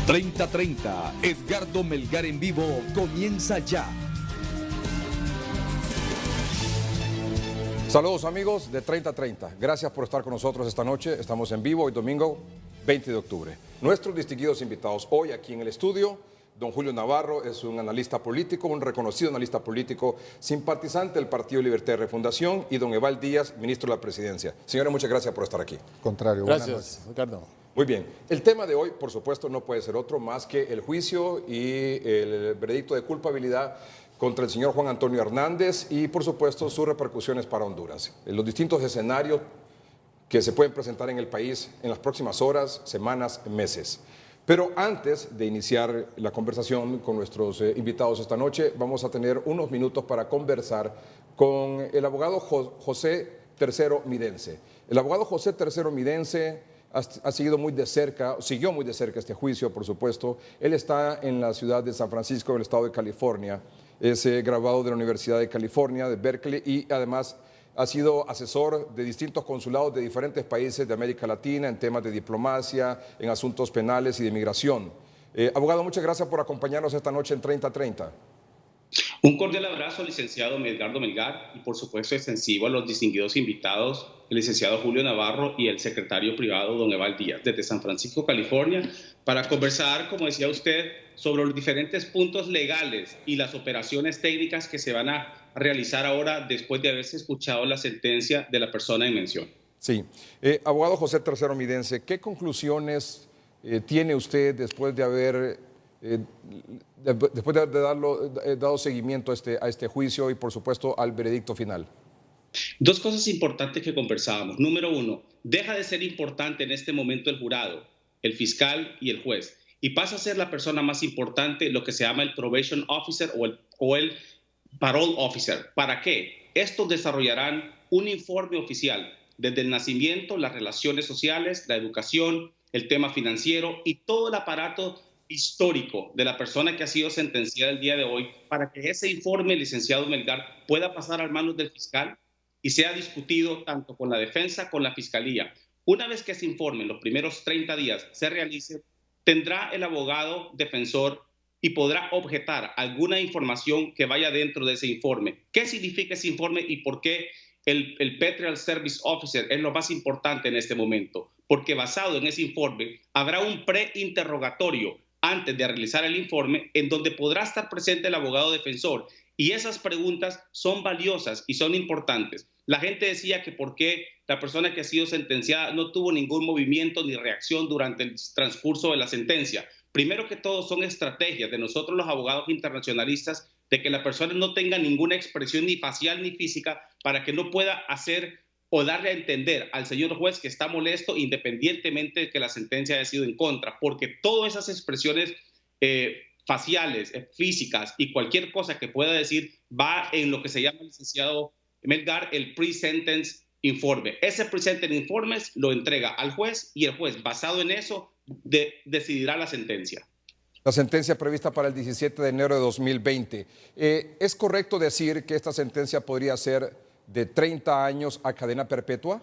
3030, Edgardo Melgar en vivo comienza ya. Saludos amigos de 3030, gracias por estar con nosotros esta noche. Estamos en vivo hoy domingo 20 de octubre. Nuestros distinguidos invitados hoy aquí en el estudio: don Julio Navarro es un analista político, un reconocido analista político, simpatizante del Partido Libertad y Refundación, y don Eval Díaz, ministro de la Presidencia. Señores, muchas gracias por estar aquí. Contrario, gracias, Ricardo. Muy bien, el tema de hoy, por supuesto, no puede ser otro más que el juicio y el veredicto de culpabilidad contra el señor Juan Antonio Hernández y, por supuesto, sus repercusiones para Honduras. En los distintos escenarios que se pueden presentar en el país en las próximas horas, semanas, meses. Pero antes de iniciar la conversación con nuestros invitados esta noche, vamos a tener unos minutos para conversar con el abogado José Tercero Midense. El abogado José Tercero Midense ha seguido muy de cerca, siguió muy de cerca este juicio, por supuesto. Él está en la ciudad de San Francisco, del estado de California. Es graduado de la Universidad de California, de Berkeley, y además ha sido asesor de distintos consulados de diferentes países de América Latina en temas de diplomacia, en asuntos penales y de migración. Abogado, muchas gracias por acompañarnos esta noche en 3030. Un cordial abrazo, licenciado Edgardo Melgar, y por supuesto extensivo a los distinguidos invitados, el licenciado Julio Navarro y el secretario privado, don Eval Díaz, desde San Francisco, California, para conversar, como decía usted, sobre los diferentes puntos legales y las operaciones técnicas que se van a realizar ahora después de haberse escuchado la sentencia de la persona en mención. Sí. Abogado José Tercero Midense, ¿qué conclusiones tiene usted después de haber dado seguimiento a este juicio y, por supuesto, al veredicto final? Dos cosas importantes que conversábamos. Número uno, deja de ser importante en este momento el jurado, el fiscal y el juez, y pasa a ser la persona más importante, lo que se llama el probation officer o el parole officer. ¿Para qué? Estos desarrollarán un informe oficial desde el nacimiento, las relaciones sociales, la educación, el tema financiero y todo el aparato histórico de la persona que ha sido sentenciada el día de hoy, para que ese informe, licenciado Melgar, pueda pasar a manos del fiscal y sea discutido tanto con la defensa, con la fiscalía. Una vez que ese informe, en los primeros 30 días, se realice, tendrá el abogado defensor y podrá objetar alguna información que vaya dentro de ese informe. ¿Qué significa ese informe y por qué el Petrial Service Officer es lo más importante en este momento? Porque basado en ese informe habrá un preinterrogatorio antes de realizar el informe, en donde podrá estar presente el abogado defensor. Y esas preguntas son valiosas y son importantes. La gente decía que por qué la persona que ha sido sentenciada no tuvo ningún movimiento ni reacción durante el transcurso de la sentencia. Primero que todo, son estrategias de nosotros los abogados internacionalistas de que la persona no tenga ninguna expresión ni facial ni física para que no pueda hacer o darle a entender al señor juez que está molesto independientemente de que la sentencia haya sido en contra, porque todas esas expresiones faciales, físicas y cualquier cosa que pueda decir va en lo que se llama, licenciado Melgar, el pre-sentence informe. Ese pre-sentence informe lo entrega al juez y el juez, basado en eso, decidirá la sentencia. La sentencia prevista para el 17 de enero de 2020. ¿Es correcto decir que esta sentencia podría ser de 30 años a cadena perpetua?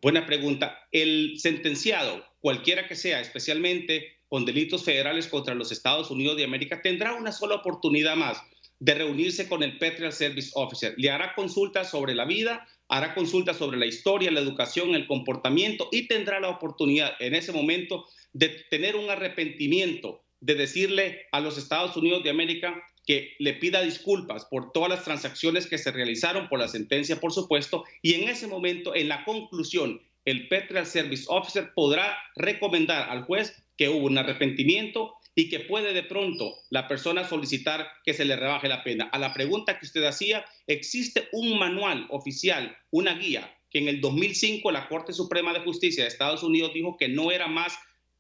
Buena pregunta. El sentenciado, cualquiera que sea, especialmente con delitos federales contra los Estados Unidos de América, tendrá una sola oportunidad más de reunirse con el Petrial Service Officer. Le hará consultas sobre la vida, hará consultas sobre la historia, la educación, el comportamiento, y tendrá la oportunidad en ese momento de tener un arrepentimiento, de decirle a los Estados Unidos de América que le pida disculpas por todas las transacciones que se realizaron, por la sentencia, por supuesto, y en ese momento, en la conclusión, el Petrial Service Officer podrá recomendar al juez que hubo un arrepentimiento y que puede de pronto la persona solicitar que se le rebaje la pena. A la pregunta que usted hacía, existe un manual oficial, una guía, que en el 2005 la Corte Suprema de Justicia de Estados Unidos dijo que no era más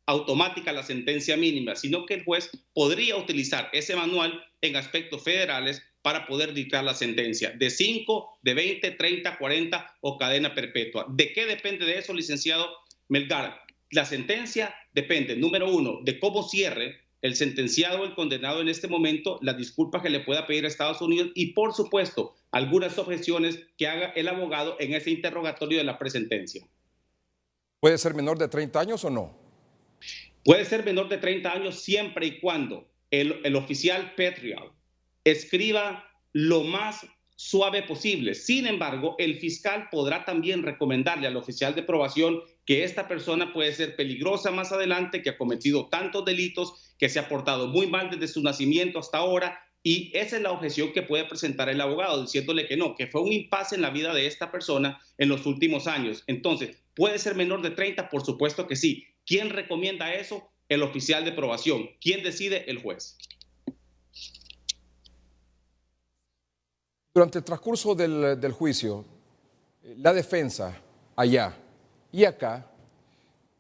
automática la sentencia mínima, sino que el juez podría utilizar ese manual en aspectos federales para poder dictar la sentencia de 5, de 20, 30, 40 o cadena perpetua. ¿De qué depende de eso, licenciado Melgar? La sentencia depende, número uno, de cómo cierre el sentenciado o el condenado en este momento, las disculpas que le pueda pedir a Estados Unidos y, por supuesto, algunas objeciones que haga el abogado en ese interrogatorio de la presentencia. ¿Puede ser menor de 30 años o no? Puede ser menor de 30 años siempre y cuando el oficial Petrial escriba lo más suave posible. Sin embargo, el fiscal podrá también recomendarle al oficial de probación que esta persona puede ser peligrosa más adelante, que ha cometido tantos delitos, que se ha portado muy mal desde su nacimiento hasta ahora, y esa es la objeción que puede presentar el abogado, diciéndole que no, que fue un impasse en la vida de esta persona en los últimos años. Entonces, ¿puede ser menor de 30? Por supuesto que sí. ¿Quién recomienda eso? El oficial de probación. ¿Quién decide? El juez. Durante el transcurso del juicio, la defensa allá y acá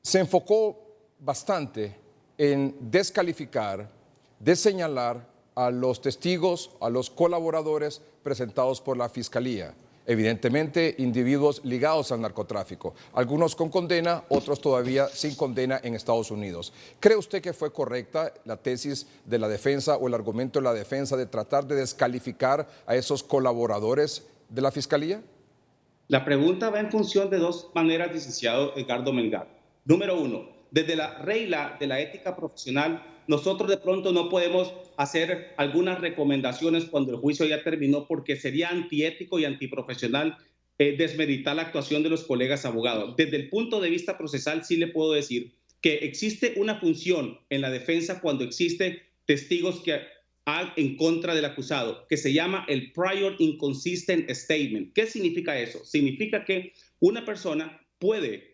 se enfocó bastante en descalificar, de señalar a los testigos, a los colaboradores presentados por la Fiscalía. Evidentemente, individuos ligados al narcotráfico, algunos con condena, otros todavía sin condena en Estados Unidos. ¿Cree usted que fue correcta la tesis de la defensa o el argumento de la defensa de tratar de descalificar a esos colaboradores de la Fiscalía? La pregunta va en función de dos maneras, licenciado Edgardo Melgar. Número uno, desde la regla de la ética profesional, nosotros de pronto no podemos hacer algunas recomendaciones cuando el juicio ya terminó porque sería antiético y antiprofesional desmeritar la actuación de los colegas abogados. Desde el punto de vista procesal sí le puedo decir que existe una función en la defensa cuando existen testigos que en contra del acusado, que se llama el prior inconsistent statement. ¿Qué significa eso? Significa que una persona puede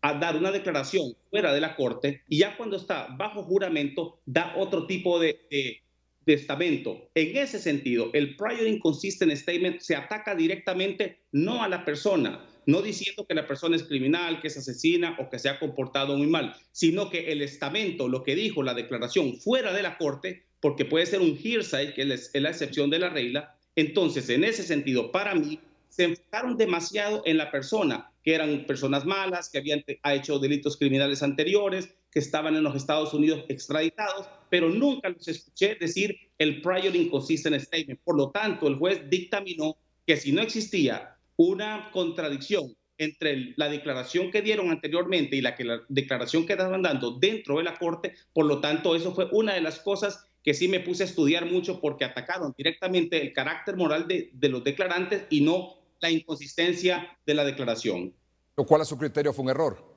dar una declaración fuera de la corte y ya cuando está bajo juramento da otro tipo de testamento. En ese sentido, el prior inconsistent statement se ataca directamente no a la persona, no diciendo que la persona es criminal, que es asesina o que se ha comportado muy mal, sino que el estamento, lo que dijo la declaración fuera de la corte, porque puede ser un hearsay, que es la excepción de la regla. Entonces, en ese sentido, para mí, se enfocaron demasiado en la persona, que eran personas malas, que habían hecho delitos criminales anteriores, que estaban en los Estados Unidos extraditados, pero nunca los escuché decir el prior inconsistent statement. Por lo tanto, el juez dictaminó que si no existía una contradicción entre la declaración que dieron anteriormente y la declaración que estaban dando dentro de la corte, por lo tanto, eso fue una de las cosas que sí me puse a estudiar mucho porque atacaron directamente el carácter moral de los declarantes y no la inconsistencia de la declaración. Lo cual a su criterio fue un error.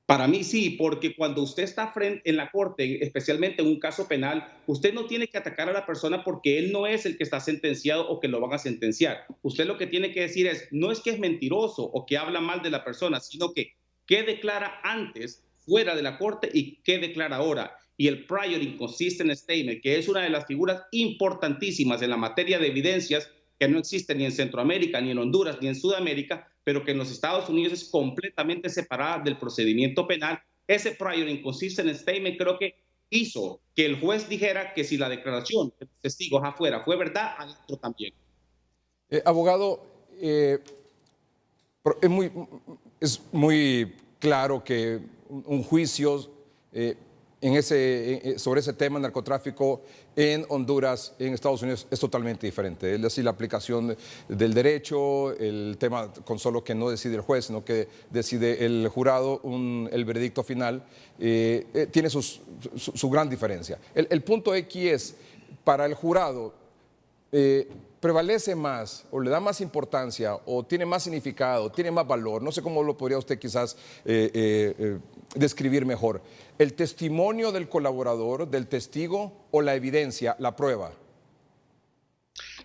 Para mí sí, porque cuando usted está en la corte, especialmente en un caso penal, usted no tiene que atacar a la persona porque él no es el que está sentenciado o que lo van a sentenciar. Usted lo que tiene que decir es, no es que es mentiroso o que habla mal de la persona, sino que qué declara antes fuera de la corte y qué declara ahora. Y el prior inconsistent statement, que es una de las figuras importantísimas en la materia de evidencias, que no existe ni en Centroamérica, ni en Honduras, ni en Sudamérica, pero que en los Estados Unidos es completamente separada del procedimiento penal. Ese prior inconsistent statement creo que hizo que el juez dijera que si la declaración de los testigos afuera fue verdad, adentro también. Abogado, es muy claro que un juicio sobre ese tema, narcotráfico, en Honduras, en Estados Unidos, es totalmente diferente. Es decir, la aplicación del derecho, el tema con solo que no decide el juez, sino que decide el jurado, el veredicto final, tiene su gran diferencia. El punto aquí es, para el jurado, prevalece más o le da más importancia o tiene más significado, tiene más valor, no sé cómo lo podría usted quizás describir mejor, el testimonio del colaborador, del testigo o la evidencia, la prueba.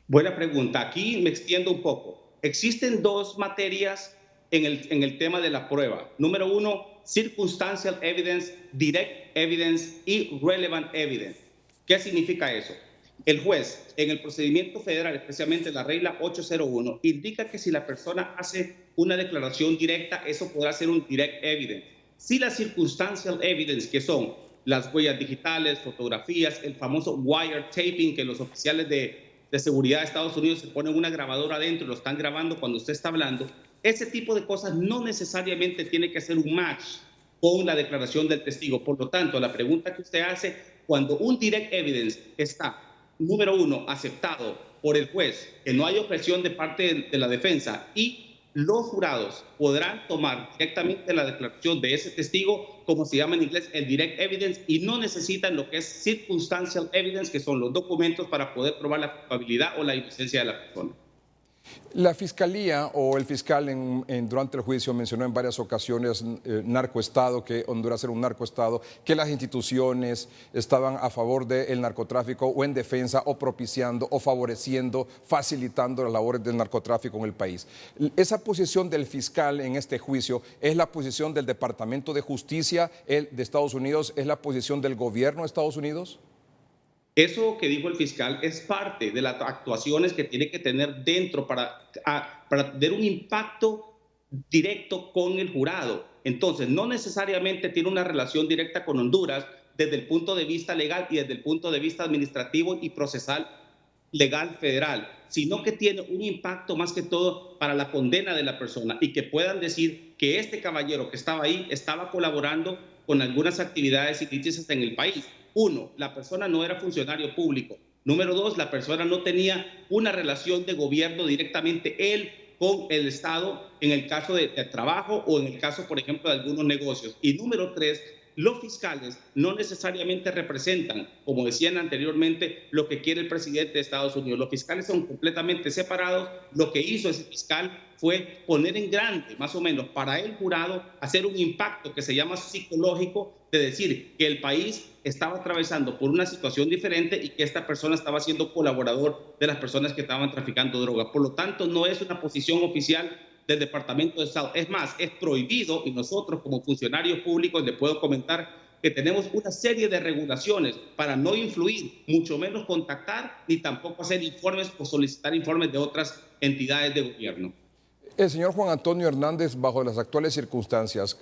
Buena pregunta, aquí me extiendo un poco. Existen dos materias en el tema de la prueba. Número uno, circumstantial evidence, direct evidence y relevant evidence. ¿Qué significa eso? El juez, en el procedimiento federal, especialmente la regla 801, indica que si la persona hace una declaración directa, eso podrá ser un direct evidence. Si la circumstantial evidence, que son las huellas digitales, fotografías, el famoso wiretapping, que los oficiales de seguridad de Estados Unidos se ponen una grabadora adentro y lo están grabando cuando usted está hablando, ese tipo de cosas no necesariamente tiene que ser un match con la declaración del testigo. Por lo tanto, la pregunta que usted hace, cuando un direct evidence está, número uno, aceptado por el juez, que no hay objeción de parte de la defensa y los jurados podrán tomar directamente la declaración de ese testigo, como se llama en inglés el direct evidence, y no necesitan lo que es circumstantial evidence, que son los documentos para poder probar la culpabilidad o la inocencia de la persona. La fiscalía o el fiscal durante el juicio mencionó en varias ocasiones narcoestado, que Honduras era un narcoestado, que las instituciones estaban a favor del narcotráfico o en defensa o propiciando o favoreciendo, facilitando las labores del narcotráfico en el país. Esa posición del fiscal en este juicio es la posición del Departamento de Justicia de Estados Unidos, es la posición del gobierno de Estados Unidos. Eso que dijo el fiscal es parte de las actuaciones que tiene que tener dentro para tener un impacto directo con el jurado. Entonces, no necesariamente tiene una relación directa con Honduras desde el punto de vista legal y desde el punto de vista administrativo y procesal legal federal, sino que tiene un impacto más que todo para la condena de la persona y que puedan decir que este caballero que estaba ahí estaba colaborando con algunas actividades ilícitas en el país. Uno, la persona no era funcionario público. Número dos, la persona no tenía una relación de gobierno directamente él con el Estado en el caso de trabajo o en el caso, por ejemplo, de algunos negocios. Y número tres, los fiscales no necesariamente representan, como decían anteriormente, lo que quiere el presidente de Estados Unidos. Los fiscales son completamente separados. Lo que hizo ese fiscal fue poner en grande, más o menos, para el jurado, hacer un impacto que se llama psicológico, de decir que el país estaba atravesando por una situación diferente y que esta persona estaba siendo colaborador de las personas que estaban traficando droga. Por lo tanto, no es una posición oficial del Departamento de Estado. Es más, es prohibido, y nosotros como funcionarios públicos le puedo comentar que tenemos una serie de regulaciones para no influir, mucho menos contactar, ni tampoco hacer informes o solicitar informes de otras entidades de gobierno. El señor Juan Antonio Hernández, bajo las actuales circunstancias,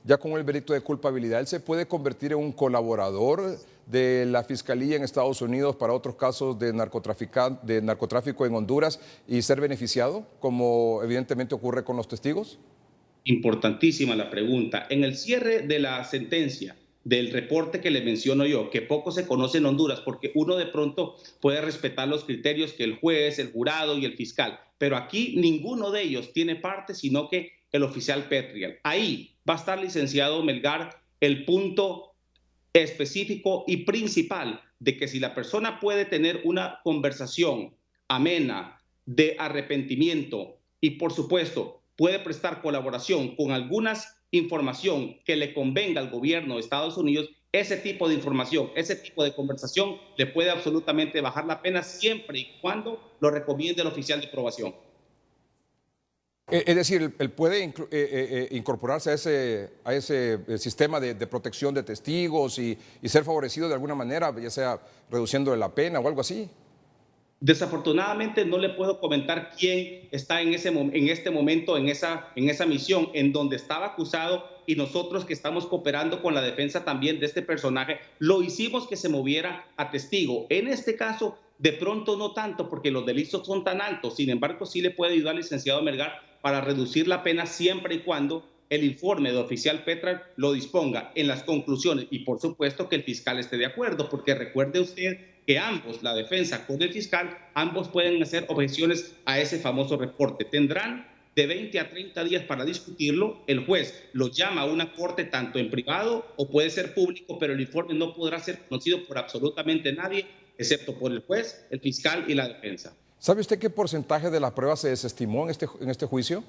ya con el veredicto de culpabilidad, ¿él se puede convertir en un colaborador de la Fiscalía en Estados Unidos para otros casos de narcotráfico en Honduras y ser beneficiado, como evidentemente ocurre con los testigos? Importantísima la pregunta. En el cierre de la sentencia, del reporte que le menciono yo, que poco se conoce en Honduras, porque uno de pronto puede respetar los criterios que el juez, el jurado y el fiscal, pero aquí ninguno de ellos tiene parte, sino que el oficial Petriel. Ahí va a estar, licenciado Melgar, el punto específico y principal de que si la persona puede tener una conversación amena, de arrepentimiento y, por supuesto, puede prestar colaboración con algunas información que le convenga al gobierno de Estados Unidos, ese tipo de información, ese tipo de conversación le puede absolutamente bajar la pena siempre y cuando lo recomiende el oficial de probación. Es decir, él puede incorporarse a ese sistema de protección de testigos y ser favorecido de alguna manera, ya sea reduciendo la pena o algo así. Desafortunadamente no le puedo comentar quién está en este momento en esa misión en donde estaba acusado, y nosotros que estamos cooperando con la defensa también de este personaje, lo hicimos que se moviera a testigo. En este caso, de pronto no tanto porque los delitos son tan altos, sin embargo sí le puede ayudar al licenciado Melgar para reducir la pena siempre y cuando el informe de oficial Petriel lo disponga en las conclusiones y por supuesto que el fiscal esté de acuerdo, porque recuerde usted que ambos, la defensa con el fiscal, ambos pueden hacer objeciones a ese famoso reporte. Tendrán de 20 a 30 días para discutirlo. El juez lo llama a una corte tanto en privado o puede ser público, pero el informe no podrá ser conocido por absolutamente nadie, excepto por el juez, el fiscal y la defensa. ¿Sabe usted qué porcentaje de la prueba se desestimó en este juicio?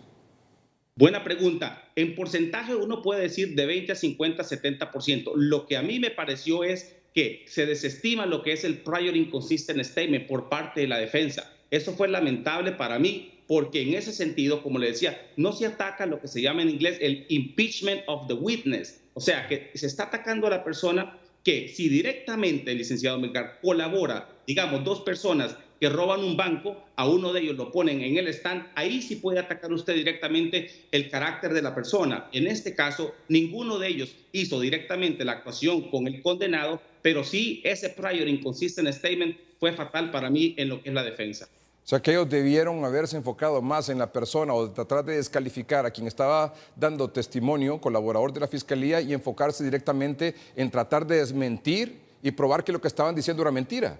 Buena pregunta. En porcentaje uno puede decir de 20 a 50, 70%. Lo que a mí me pareció es que se desestima lo que es el prior inconsistent statement por parte de la defensa. Eso fue lamentable para mí, porque en ese sentido, como le decía, no se ataca lo que se llama en inglés el impeachment of the witness. O sea, que se está atacando a la persona que si directamente el licenciado Melgar colabora, digamos, dos personas que roban un banco, a uno de ellos lo ponen en el stand, ahí sí puede atacar usted directamente el carácter de la persona. En este caso, ninguno de ellos hizo directamente la actuación con el condenado, pero sí ese prior inconsistent statement fue fatal para mí en lo que es la defensa. O sea, que ellos debieron haberse enfocado más en la persona o tratar de descalificar a quien estaba dando testimonio, colaborador de la Fiscalía, y enfocarse directamente en tratar de desmentir y probar que lo que estaban diciendo era mentira.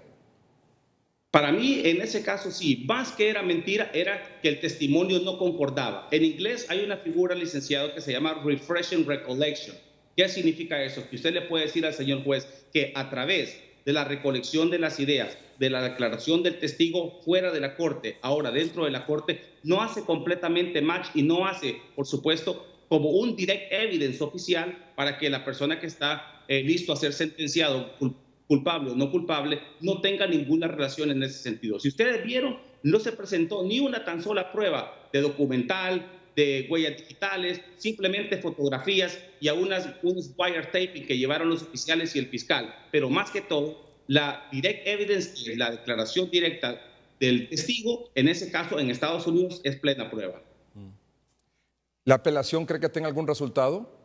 Para mí, en ese caso, sí, más que era mentira, era que el testimonio no concordaba. En inglés hay una figura, licenciado, que se llama refreshing recollection. ¿Qué significa eso? Que usted le puede decir al señor juez que a través de la recolección de las ideas, de la declaración del testigo fuera de la corte, ahora dentro de la corte, no hace completamente match y no hace, por supuesto, como un direct evidence oficial para que la persona que está listo a ser sentenciado culpable o no culpable, no tenga ninguna relación en ese sentido. Si ustedes vieron, no se presentó ni una tan sola prueba de documental, de huellas digitales, simplemente fotografías y a unos wiretaping que llevaron los oficiales y el fiscal. Pero más que todo, la direct evidence, la declaración directa del testigo, en ese caso en Estados Unidos, es plena prueba. ¿La apelación cree que tenga algún resultado?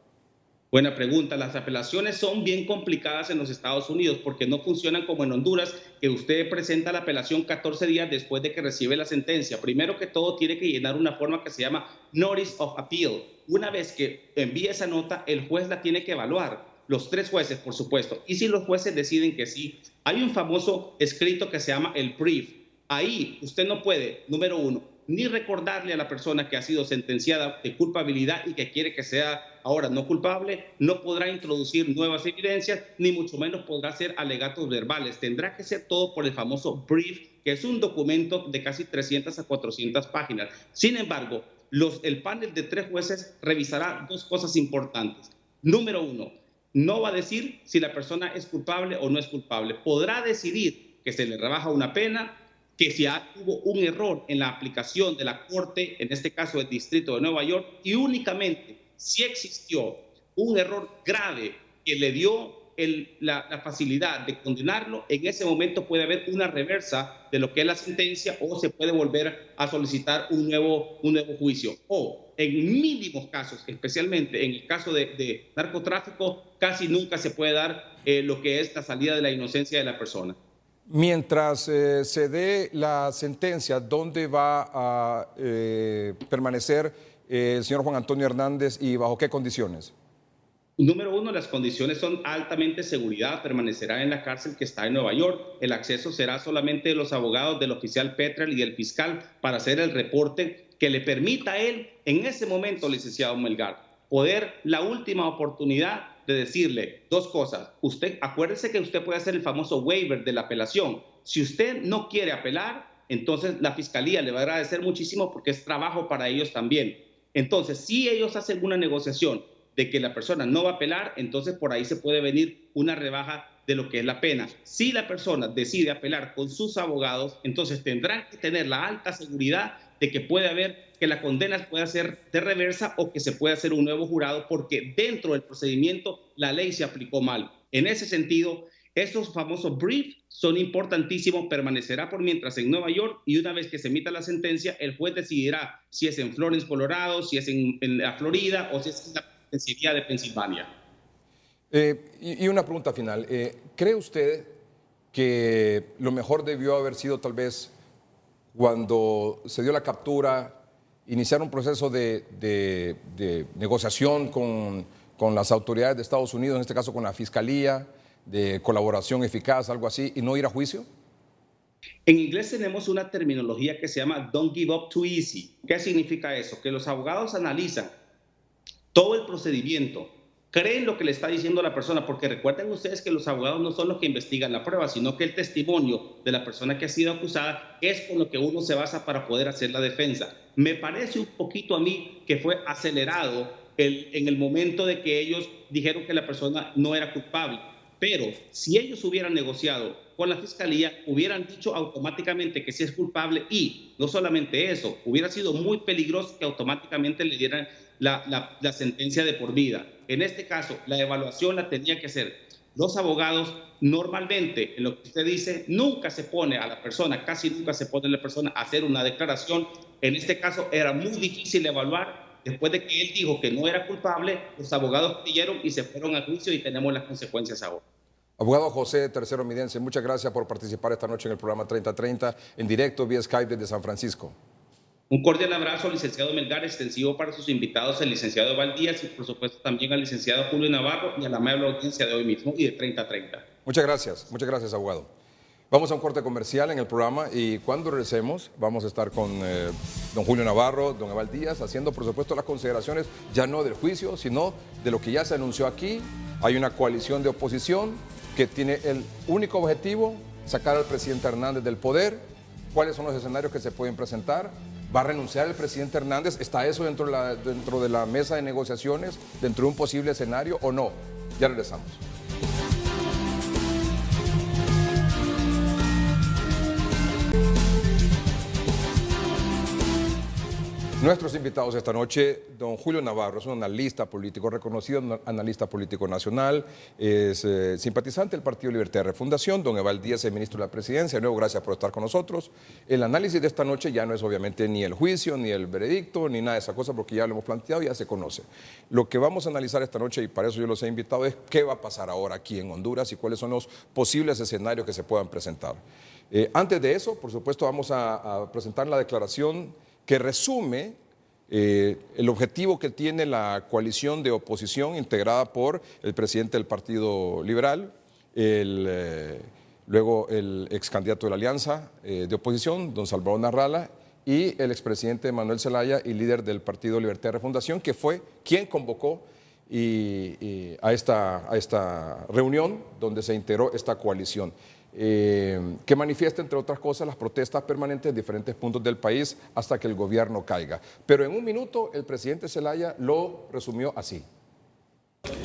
Buena pregunta. Las apelaciones son bien complicadas en los Estados Unidos porque no funcionan como en Honduras, que usted presenta la apelación 14 días después de que recibe la sentencia. Primero que todo, tiene que llenar una forma que se llama Notice of Appeal. Una vez que envíe esa nota, el juez la tiene que evaluar. Los 3 jueces, por supuesto. Y si los jueces deciden que sí, hay un famoso escrito que se llama el brief. Ahí usted no puede, número 1, ni recordarle a la persona que ha sido sentenciada de culpabilidad y que quiere que sea ahora no culpable, no podrá introducir nuevas evidencias, ni mucho menos podrá hacer alegatos verbales. Tendrá que ser todo por el famoso brief, que es un documento de casi 300 a 400 páginas. Sin embargo, el panel de 3 jueces revisará 2 cosas importantes. Número 1, no va a decir si la persona es culpable o no es culpable. Podrá decidir que se le rebaja una pena, que si hubo un error en la aplicación de la corte, en este caso del Distrito de Nueva York, y únicamente si existió un error grave que le dio la facilidad de condenarlo, en ese momento puede haber una reversa de lo que es la sentencia o se puede volver a solicitar un nuevo juicio. O en mínimos casos, especialmente en el caso de narcotráfico, casi nunca se puede dar lo que es la salida de la inocencia de la persona. Mientras se dé la sentencia, ¿dónde va a permanecer el señor Juan Antonio Hernández y bajo qué condiciones? Número 1, las condiciones son altamente seguridad. Permanecerá en la cárcel que está en Nueva York. El acceso será solamente de los abogados del oficial Petrel y del fiscal para hacer el reporte que le permita a él, en ese momento, licenciado Melgar, poder la última oportunidad de decirle 2 cosas. Acuérdese que usted puede hacer el famoso waiver de la apelación. Si usted no quiere apelar, entonces la fiscalía le va a agradecer muchísimo porque es trabajo para ellos también. Entonces, si ellos hacen una negociación de que la persona no va a apelar, entonces por ahí se puede venir una rebaja de lo que es la pena. Si la persona decide apelar con sus abogados, entonces tendrán que tener la alta seguridad de que puede haber que la condena pueda ser de reversa o que se pueda hacer un nuevo jurado porque dentro del procedimiento la ley se aplicó mal. En ese sentido, estos famosos briefs son importantísimos, permanecerá por mientras en Nueva York y una vez que se emita la sentencia, el juez decidirá si es en Florence, Colorado, si es en la Florida o si es en la penitenciaría de Pensilvania. Y una pregunta final. ¿Cree usted que lo mejor debió haber sido tal vez cuando se dio la captura, iniciar un proceso de negociación con las autoridades de Estados Unidos, en este caso con la Fiscalía, de colaboración eficaz, algo así, y no ir a juicio? En inglés tenemos una terminología que se llama don't give up too easy. ¿Qué significa eso? Que los abogados analizan todo el procedimiento, creen lo que le está diciendo la persona, porque recuerden ustedes que los abogados no son los que investigan la prueba, sino que el testimonio de la persona que ha sido acusada es con lo que uno se basa para poder hacer la defensa. Me parece un poquito a mí que fue acelerado en el momento de que ellos dijeron que la persona no era culpable. Pero si ellos hubieran negociado con la fiscalía, hubieran dicho automáticamente que sí es culpable y no solamente eso, hubiera sido muy peligroso que automáticamente le dieran la sentencia de por vida. En este caso, la evaluación la tenía que hacer los abogados. Normalmente, en lo que usted dice, nunca se pone a la persona, casi nunca se pone a la persona a hacer una declaración. En este caso, era muy difícil evaluar. Después de que él dijo que no era culpable, los abogados creyeron y se fueron a juicio y tenemos las consecuencias ahora. Abogado José Tercero Midense, muchas gracias por participar esta noche en el programa 3030 en directo vía Skype desde San Francisco. Un cordial abrazo, licenciado Melgar, extensivo para sus invitados, el licenciado Valdías y por supuesto también al licenciado Julio Navarro y a la amable audiencia de hoy mismo y de 3030. Muchas gracias, abogado. Vamos a un corte comercial en el programa y cuando regresemos vamos a estar con don Julio Navarro, don Eval Díaz, haciendo por supuesto las consideraciones ya no del juicio, sino de lo que ya se anunció aquí. Hay una coalición de oposición que tiene el único objetivo, sacar al presidente Hernández del poder. ¿Cuáles son los escenarios que se pueden presentar? ¿Va a renunciar el presidente Hernández? ¿Está eso dentro de la mesa de negociaciones, dentro de un posible escenario o no? Ya regresamos. Nuestros invitados esta noche, don Julio Navarro, es un analista político, reconocido analista político nacional, es simpatizante del Partido Libertad de Refundación, don Eval Díaz es ministro de la Presidencia. De nuevo, gracias por estar con nosotros. El análisis de esta noche ya no es obviamente ni el juicio, ni el veredicto, ni nada de esa cosa, porque ya lo hemos planteado, ya se conoce. Lo que vamos a analizar esta noche, y para eso yo los he invitado, es qué va a pasar ahora aquí en Honduras y cuáles son los posibles escenarios que se puedan presentar. Antes de eso, por supuesto, vamos a presentar la declaración que resume el objetivo que tiene la coalición de oposición integrada por el presidente del Partido Liberal, luego el ex candidato de la Alianza de Oposición, don Salvador Narrala, y el expresidente Manuel Zelaya y líder del Partido Libertad de Refundación, que fue quien convocó a esta reunión donde se integró esta coalición. Que manifiesta, entre otras cosas, las protestas permanentes en diferentes puntos del país hasta que el gobierno caiga. Pero en un minuto el presidente Zelaya lo resumió así.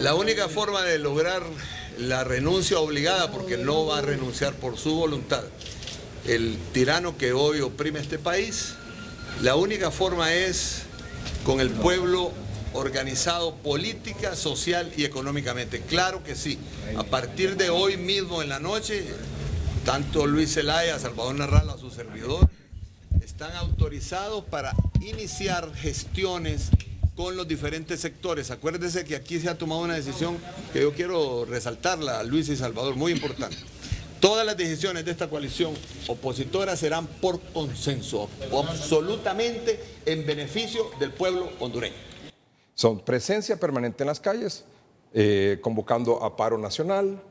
La única forma de lograr la renuncia obligada, porque no va a renunciar por su voluntad, el tirano que hoy oprime este país, la única forma es con el pueblo organizado política, social y económicamente. Claro que sí. A partir de hoy mismo en la noche, tanto Luis Zelaya, Salvador Narrala, su servidor, están autorizados para iniciar gestiones con los diferentes sectores. Acuérdense que aquí se ha tomado una decisión que yo quiero resaltarla, Luis y Salvador, muy importante. Todas las decisiones de esta coalición opositora serán por consenso, absolutamente en beneficio del pueblo hondureño. Son presencia permanente en las calles, convocando a paro nacional,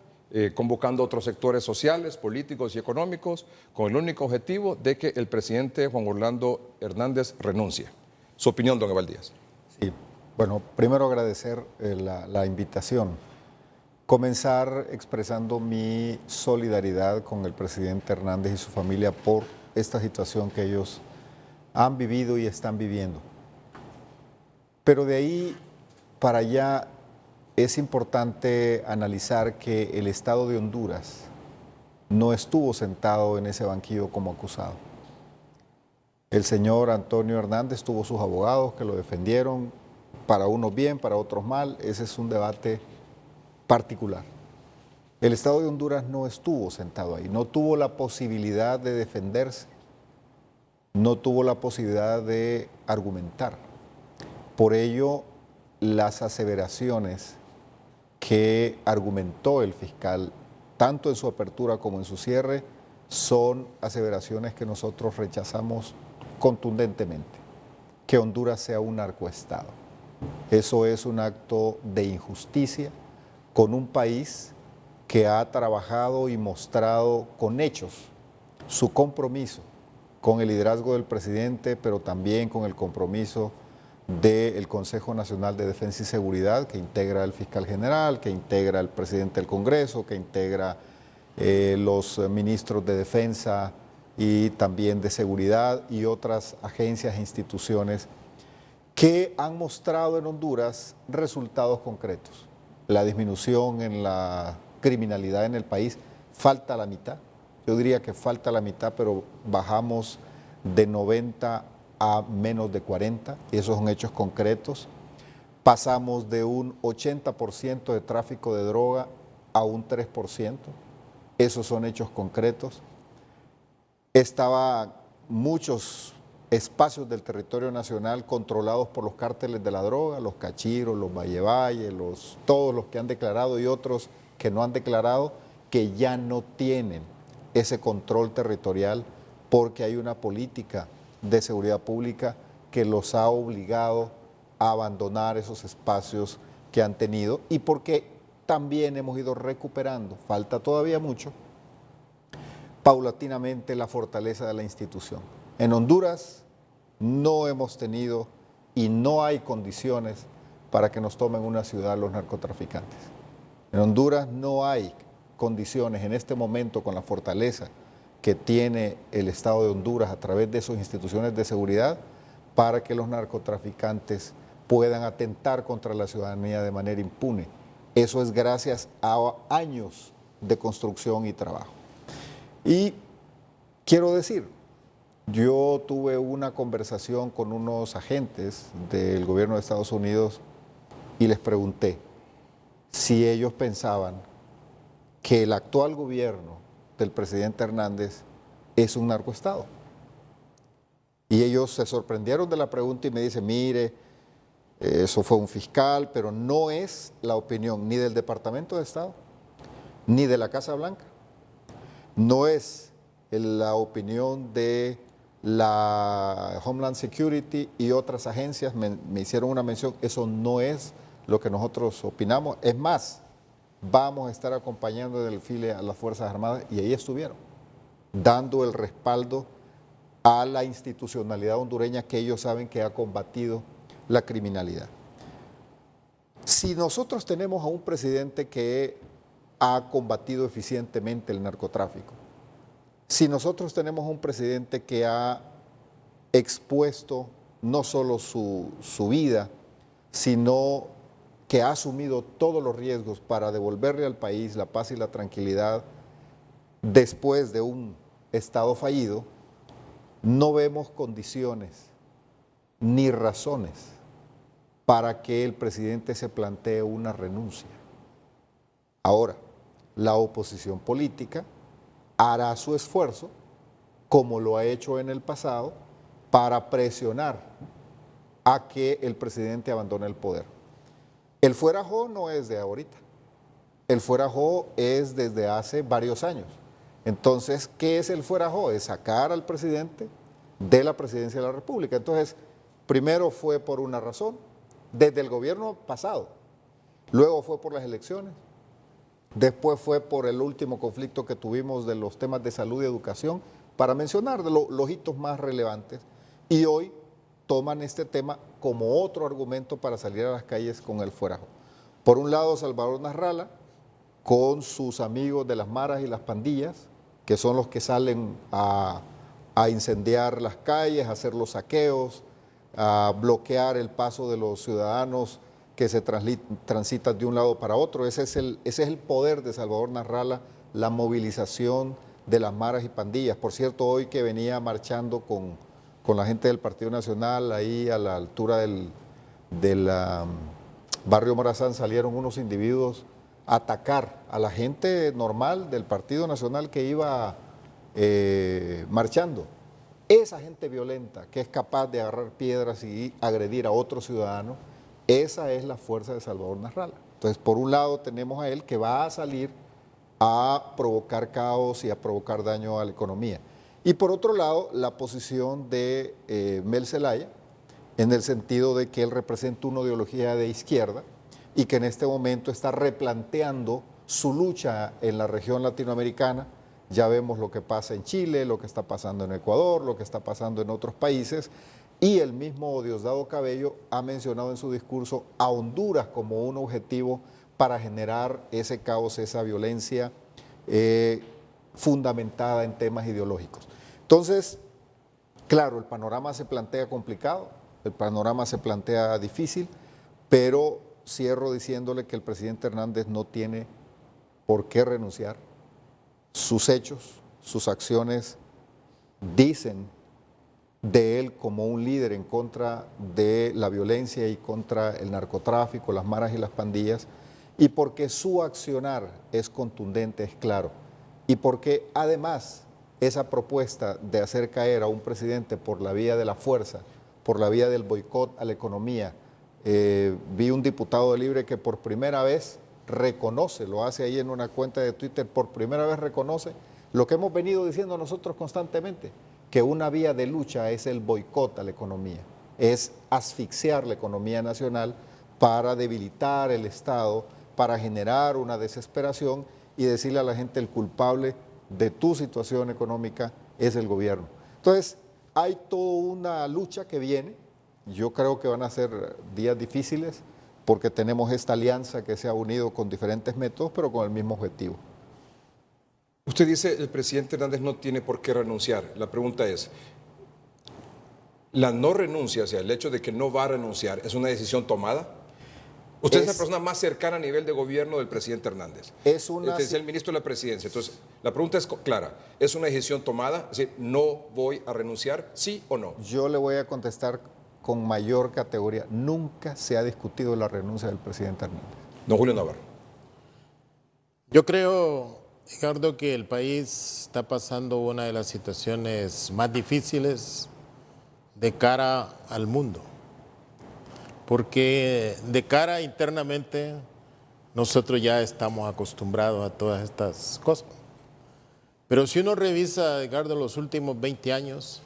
convocando a otros sectores sociales, políticos y económicos, con el único objetivo de que el presidente Juan Orlando Hernández renuncie. Su opinión, don Eval Díaz. Sí, bueno, primero agradecer la invitación. Comenzar expresando mi solidaridad con el presidente Hernández y su familia por esta situación que ellos han vivido y están viviendo. Pero de ahí para allá es importante analizar que el Estado de Honduras no estuvo sentado en ese banquillo como acusado. El señor Antonio Hernández tuvo sus abogados que lo defendieron, para unos bien, para otros mal. Ese es un debate particular. El Estado de Honduras no estuvo sentado ahí, no tuvo la posibilidad de defenderse, no tuvo la posibilidad de argumentar. Por ello, las aseveraciones que argumentó el fiscal, tanto en su apertura como en su cierre, son aseveraciones que nosotros rechazamos contundentemente. Que Honduras sea un narcoestado. Eso es un acto de injusticia con un país que ha trabajado y mostrado con hechos su compromiso con el liderazgo del presidente, pero también con el compromiso del Consejo Nacional de Defensa y Seguridad, que integra el fiscal general, que integra el presidente del Congreso, que integra los ministros de Defensa y también de Seguridad y otras agencias e instituciones que han mostrado en Honduras resultados concretos. La disminución en la criminalidad en el país falta la mitad. Yo diría que falta la mitad, pero bajamos de 90 a menos de 40, y esos son hechos concretos. Pasamos de un 80% de tráfico de droga a un 3%, esos son hechos concretos. Estaban muchos espacios del territorio nacional controlados por los cárteles de la droga, los Cachiros, los Valle, todos los que han declarado y otros que no han declarado, que ya no tienen ese control territorial porque hay una política de seguridad pública que los ha obligado a abandonar esos espacios que han tenido y porque también hemos ido recuperando, falta todavía mucho, paulatinamente la fortaleza de la institución. En Honduras no hemos tenido y no hay condiciones para que nos tomen una ciudad los narcotraficantes. En Honduras no hay condiciones en este momento con la fortaleza que tiene el Estado de Honduras a través de sus instituciones de seguridad para que los narcotraficantes puedan atentar contra la ciudadanía de manera impune. Eso es gracias a años de construcción y trabajo. Y quiero decir, yo tuve una conversación con unos agentes del gobierno de Estados Unidos y les pregunté si ellos pensaban que el actual gobierno del presidente Hernández es un narcoestado. Y ellos se sorprendieron de la pregunta y me dicen, mire, eso fue un fiscal, pero no es la opinión ni del Departamento de Estado, ni de la Casa Blanca, no es la opinión de la Homeland Security y otras agencias, me hicieron una mención, eso no es lo que nosotros opinamos, es más, vamos a estar acompañando en el desfile a las Fuerzas Armadas y ahí estuvieron, dando el respaldo a la institucionalidad hondureña que ellos saben que ha combatido la criminalidad. Si nosotros tenemos a un presidente que ha combatido eficientemente el narcotráfico, si nosotros tenemos a un presidente que ha expuesto no solo su vida, sino que ha asumido todos los riesgos para devolverle al país la paz y la tranquilidad después de un Estado fallido, no vemos condiciones ni razones para que el presidente se plantee una renuncia. Ahora, la oposición política hará su esfuerzo, como lo ha hecho en el pasado, para presionar a que el presidente abandone el poder. El fuerajo no es de ahorita, el fuerajo es desde hace varios años. Entonces, ¿qué es el fuerajo? Es sacar al presidente de la presidencia de la República. Entonces, primero fue por una razón, desde el gobierno pasado, luego fue por las elecciones, después fue por el último conflicto que tuvimos de los temas de salud y educación, para mencionar de los hitos más relevantes, y hoy toman este tema como otro argumento para salir a las calles con el fuerajo. Por un lado, Salvador Nasralla, con sus amigos de las maras y las pandillas, que son los que salen a incendiar las calles, a hacer los saqueos, a bloquear el paso de los ciudadanos que se transitan de un lado para otro. Ese es el poder de Salvador Nasralla, la movilización de las maras y pandillas. Por cierto, hoy que venía marchando con la gente del Partido Nacional, ahí a la altura del barrio Morazán, salieron unos individuos a atacar a la gente normal del Partido Nacional que iba marchando. Esa gente violenta que es capaz de agarrar piedras y agredir a otro ciudadano, esa es la fuerza de Salvador Nasralla. Entonces, por un lado tenemos a él que va a salir a provocar caos y a provocar daño a la economía. Y por otro lado, la posición de Mel Zelaya, en el sentido de que él representa una ideología de izquierda y que en este momento está replanteando su lucha en la región latinoamericana. Ya vemos lo que pasa en Chile, lo que está pasando en Ecuador, lo que está pasando en otros países, y el mismo Diosdado Cabello ha mencionado en su discurso a Honduras como un objetivo para generar ese caos, esa violencia fundamentada en temas ideológicos. Entonces, claro, el panorama se plantea complicado, el panorama se plantea difícil, pero cierro diciéndole que el presidente Hernández no tiene por qué renunciar. Sus hechos, sus acciones dicen de él como un líder en contra de la violencia y contra el narcotráfico, las maras y las pandillas, y porque su accionar es contundente, es claro, y porque además esa propuesta de hacer caer a un presidente por la vía de la fuerza, por la vía del boicot a la economía, vi un diputado de Libre que por primera vez reconoce, lo hace ahí en una cuenta de Twitter, por primera vez reconoce lo que hemos venido diciendo nosotros constantemente, que una vía de lucha es el boicot a la economía, es asfixiar la economía nacional para debilitar el Estado, para generar una desesperación y decirle a la gente el culpable de tu situación económica es el gobierno. Entonces, hay toda una lucha que viene. Yo creo que van a ser días difíciles porque tenemos esta alianza que se ha unido con diferentes métodos, pero con el mismo objetivo. Usted dice el presidente Hernández no tiene por qué renunciar. La pregunta es, ¿la no renuncia, o sea, el hecho de que no va a renunciar, es una decisión tomada? Usted es la persona más cercana a nivel de gobierno del presidente Hernández. Es el ministro de la presidencia. Entonces, la pregunta es clara. ¿Es una decisión tomada? Es decir, ¿no voy a renunciar? ¿Sí o no? Yo le voy a contestar con mayor categoría. Nunca se ha discutido la renuncia del presidente Hernández. Don Julio Navarro. Yo creo, Ricardo, que el país está pasando una de las situaciones más difíciles de cara al mundo. Porque de cara internamente nosotros ya estamos acostumbrados a todas estas cosas. Pero si uno revisa, Ricardo, los últimos 20 años,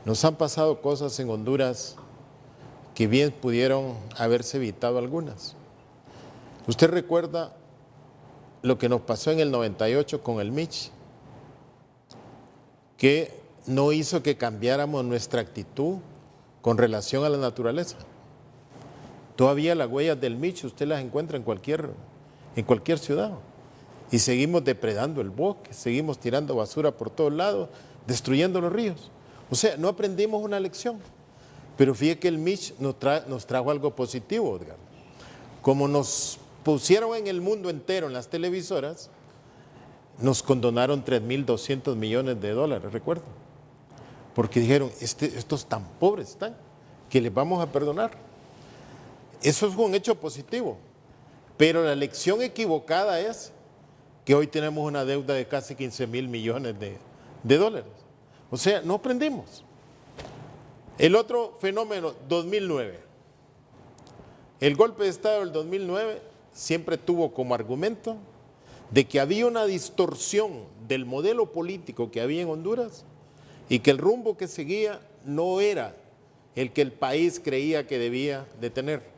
nos han pasado cosas en Honduras que bien pudieron haberse evitado algunas. ¿Usted recuerda lo que nos pasó en el 98 con el Mitch? Que no hizo que cambiáramos nuestra actitud con relación a la naturaleza. Todavía las huellas del Mitch usted las encuentra en cualquier ciudad. Y seguimos depredando el bosque, seguimos tirando basura por todos lados, destruyendo los ríos. O sea, no aprendimos una lección. Pero fíjate que el Mitch nos trajo algo positivo, Edgar. Como nos pusieron en el mundo entero en las televisoras, nos condonaron 3.200 millones de dólares, recuerdo. Porque dijeron, estos tan pobres están, que les vamos a perdonar. Eso es un hecho positivo, pero la lección equivocada es que hoy tenemos una deuda de casi 15.000 millones de dólares. O sea, no aprendimos. El otro fenómeno, 2009. El golpe de Estado del 2009 siempre tuvo como argumento de que había una distorsión del modelo político que había en Honduras y que el rumbo que seguía no era el que el país creía que debía de tener.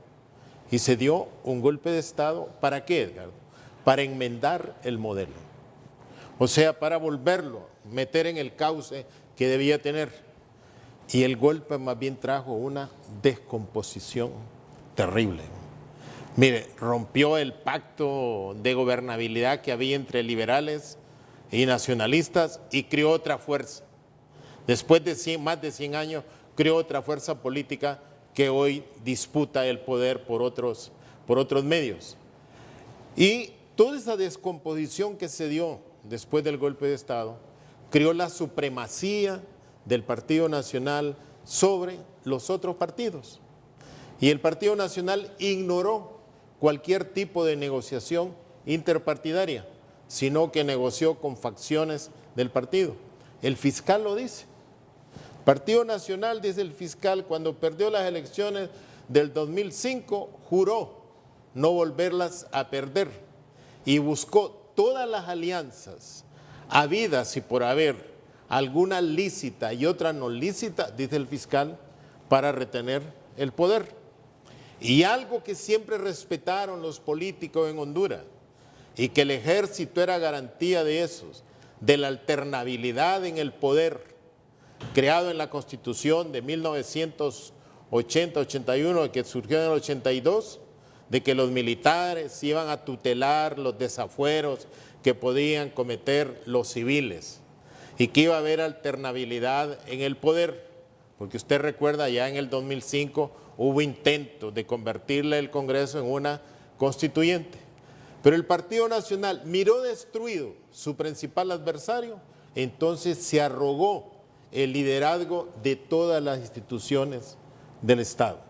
Y se dio un golpe de Estado, ¿para qué, Edgardo? Para enmendar el modelo. O sea, para volverlo, meter en el cauce que debía tener. Y el golpe más bien trajo una descomposición terrible. Mire, rompió el pacto de gobernabilidad que había entre liberales y nacionalistas y creó otra fuerza. Después de más de 100 años, creó otra fuerza política que hoy disputa el poder por otros medios. Y toda esa descomposición que se dio después del golpe de Estado creó la supremacía del Partido Nacional sobre los otros partidos. Y el Partido Nacional ignoró cualquier tipo de negociación interpartidaria, sino que negoció con facciones del partido. El fiscal lo dice. Partido Nacional, dice el fiscal, cuando perdió las elecciones del 2005, juró no volverlas a perder y buscó todas las alianzas habidas y por haber, alguna lícita y otra no lícita, dice el fiscal, para retener el poder. Y algo que siempre respetaron los políticos en Honduras y que el ejército era garantía de esos, de la alternabilidad en el poder, creado en la Constitución de 1980-81, que surgió en el 82, de que los militares iban a tutelar los desafueros que podían cometer los civiles y que iba a haber alternabilidad en el poder, porque usted recuerda ya en el 2005 hubo intentos de convertirle el Congreso en una constituyente, pero el Partido Nacional miró destruido su principal adversario, entonces se arrogó el liderazgo de todas las instituciones del Estado.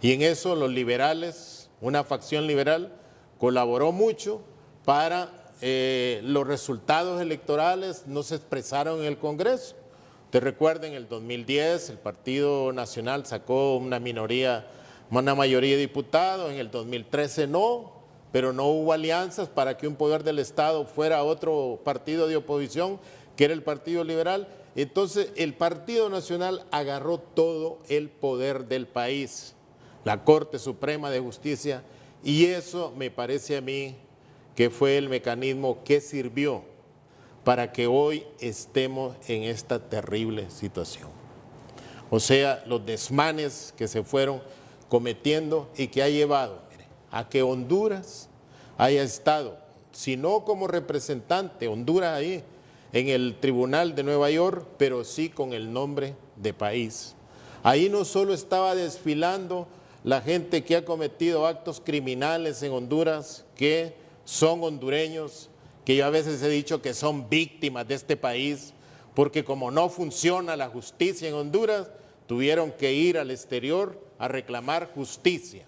Y en eso los liberales, una facción liberal, colaboró mucho para los resultados electorales no se expresaron en el Congreso. Te recuerda, en el 2010 el Partido Nacional sacó una mayoría de diputados, en el 2013 no, pero no hubo alianzas para que un poder del Estado fuera a otro partido de oposición, que era el Partido Liberal. Entonces el Partido Nacional agarró todo el poder del país, la Corte Suprema de Justicia, y eso me parece a mí que fue el mecanismo que sirvió para que hoy estemos en esta terrible situación. O sea, los desmanes que se fueron cometiendo y que ha llevado a que Honduras haya estado, si no como representante, Honduras ahí en el Tribunal de Nueva York, pero sí con el nombre de país. Ahí no solo estaba desfilando la gente que ha cometido actos criminales en Honduras, que son hondureños, que yo a veces he dicho que son víctimas de este país, porque como no funciona la justicia en Honduras, tuvieron que ir al exterior a reclamar justicia,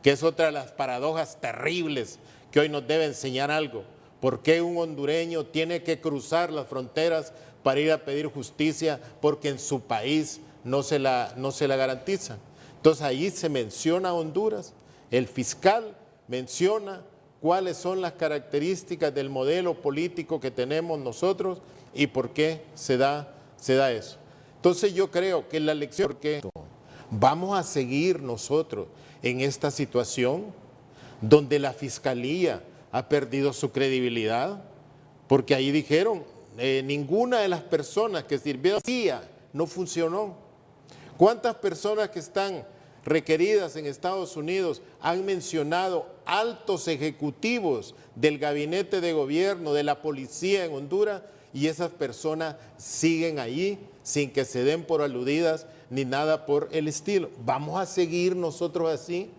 que es otra de las paradojas terribles que hoy nos debe enseñar algo. ¿Por qué un hondureño tiene que cruzar las fronteras para ir a pedir justicia? Porque en su país no se la garantiza. Entonces ahí se menciona Honduras, el fiscal menciona cuáles son las características del modelo político que tenemos nosotros y por qué se da eso. Entonces yo creo que la lección, porque vamos a seguir nosotros en esta situación donde la Fiscalía ha perdido su credibilidad, porque ahí dijeron, ninguna de las personas que sirvieron no funcionó. ¿Cuántas personas que están requeridas en Estados Unidos han mencionado altos ejecutivos del gabinete de gobierno, de la policía en Honduras, y esas personas siguen allí sin que se den por aludidas ni nada por el estilo? ¿Vamos a seguir nosotros así?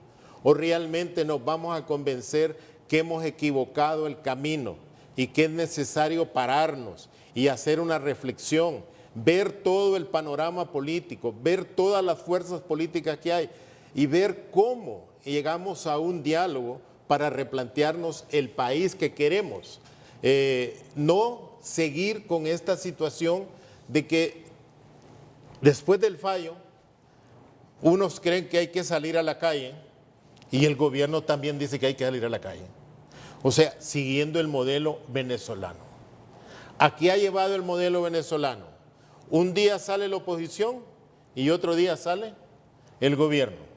¿O realmente nos vamos a convencer que hemos equivocado el camino y que es necesario pararnos y hacer una reflexión, ver todo el panorama político, ver todas las fuerzas políticas que hay y ver cómo llegamos a un diálogo para replantearnos el país que queremos? No seguir con esta situación de que después del fallo, unos creen que hay que salir a la calle y el gobierno también dice que hay que salir a la calle. O sea, siguiendo el modelo venezolano. ¿A qué ha llevado el modelo venezolano? Un día sale la oposición y otro día sale el gobierno.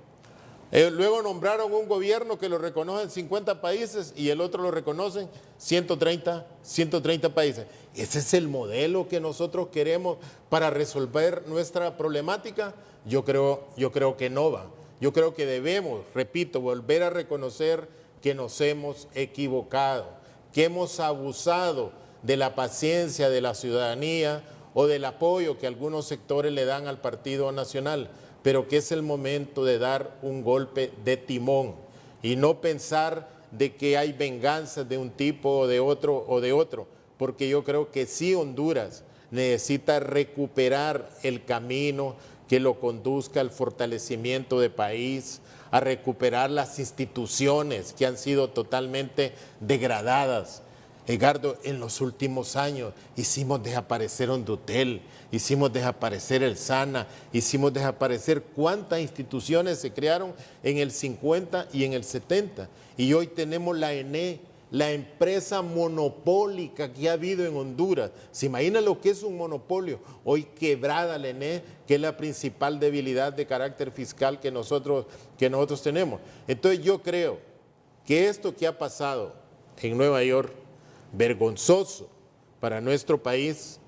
Luego nombraron un gobierno que lo reconocen 50 países y el otro lo reconocen 130 países. ¿Ese es el modelo que nosotros queremos para resolver nuestra problemática? Yo creo que no va. Yo creo que debemos, repito, volver a reconocer que nos hemos equivocado, que hemos abusado de la paciencia de la ciudadanía o del apoyo que algunos sectores le dan al Partido Nacional, pero que es el momento de dar un golpe de timón y no pensar de que hay venganzas de un tipo o de otro, porque yo creo que sí Honduras necesita recuperar el camino que lo conduzca al fortalecimiento del país, a recuperar las instituciones que han sido totalmente degradadas. Edgardo, en los últimos años hicimos desaparecer Hondutel, hicimos desaparecer el SANA, hicimos desaparecer cuántas instituciones se crearon en el 50 y en el 70. Y hoy tenemos la ENE, la empresa monopólica que ha habido en Honduras. ¿Se imagina lo que es un monopolio? Hoy quebrada la ENE, que es la principal debilidad de carácter fiscal que nosotros tenemos. Entonces yo creo que esto que ha pasado en Nueva York, vergonzoso para nuestro país.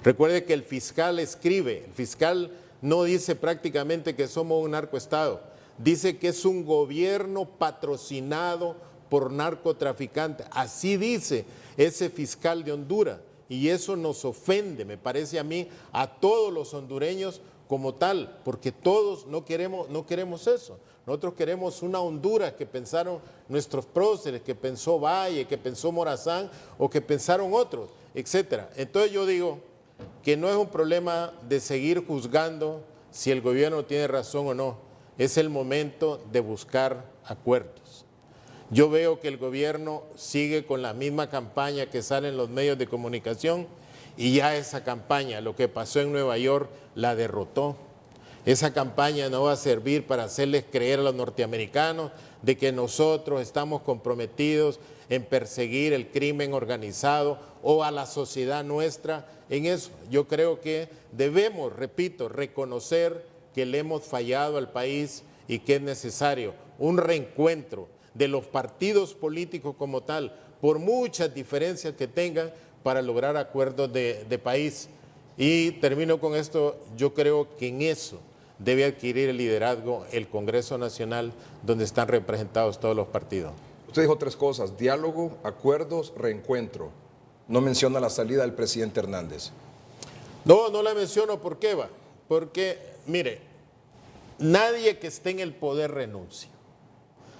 Recuerde que el fiscal escribe, el fiscal no dice prácticamente que somos un narcoestado, dice que es un gobierno patrocinado por narcotraficantes. Así dice ese fiscal de Honduras y eso nos ofende, me parece a mí, a todos los hondureños como tal, porque todos no queremos eso. Nosotros queremos una Honduras que pensaron nuestros próceres, que pensó Valle, que pensó Morazán o que pensaron otros, etc. Entonces yo digo que no es un problema de seguir juzgando si el gobierno tiene razón o no. Es el momento de buscar acuerdos. Yo veo que el gobierno sigue con la misma campaña que sale en los medios de comunicación y ya esa campaña, lo que pasó en Nueva York, la derrotó. Esa campaña no va a servir para hacerles creer a los norteamericanos de que nosotros estamos comprometidos en perseguir el crimen organizado o a la sociedad nuestra en eso. Yo creo que debemos, repito, reconocer que le hemos fallado al país y que es necesario un reencuentro de los partidos políticos como tal, por muchas diferencias que tengan, para lograr acuerdos de país. Y termino con esto, yo creo que en eso debe adquirir el liderazgo el Congreso Nacional, donde están representados todos los partidos. Usted dijo 3 cosas: diálogo, acuerdos, reencuentro. No menciona la salida del presidente Hernández. No la menciono. ¿Por qué va? Porque, mire, nadie que esté en el poder renuncia.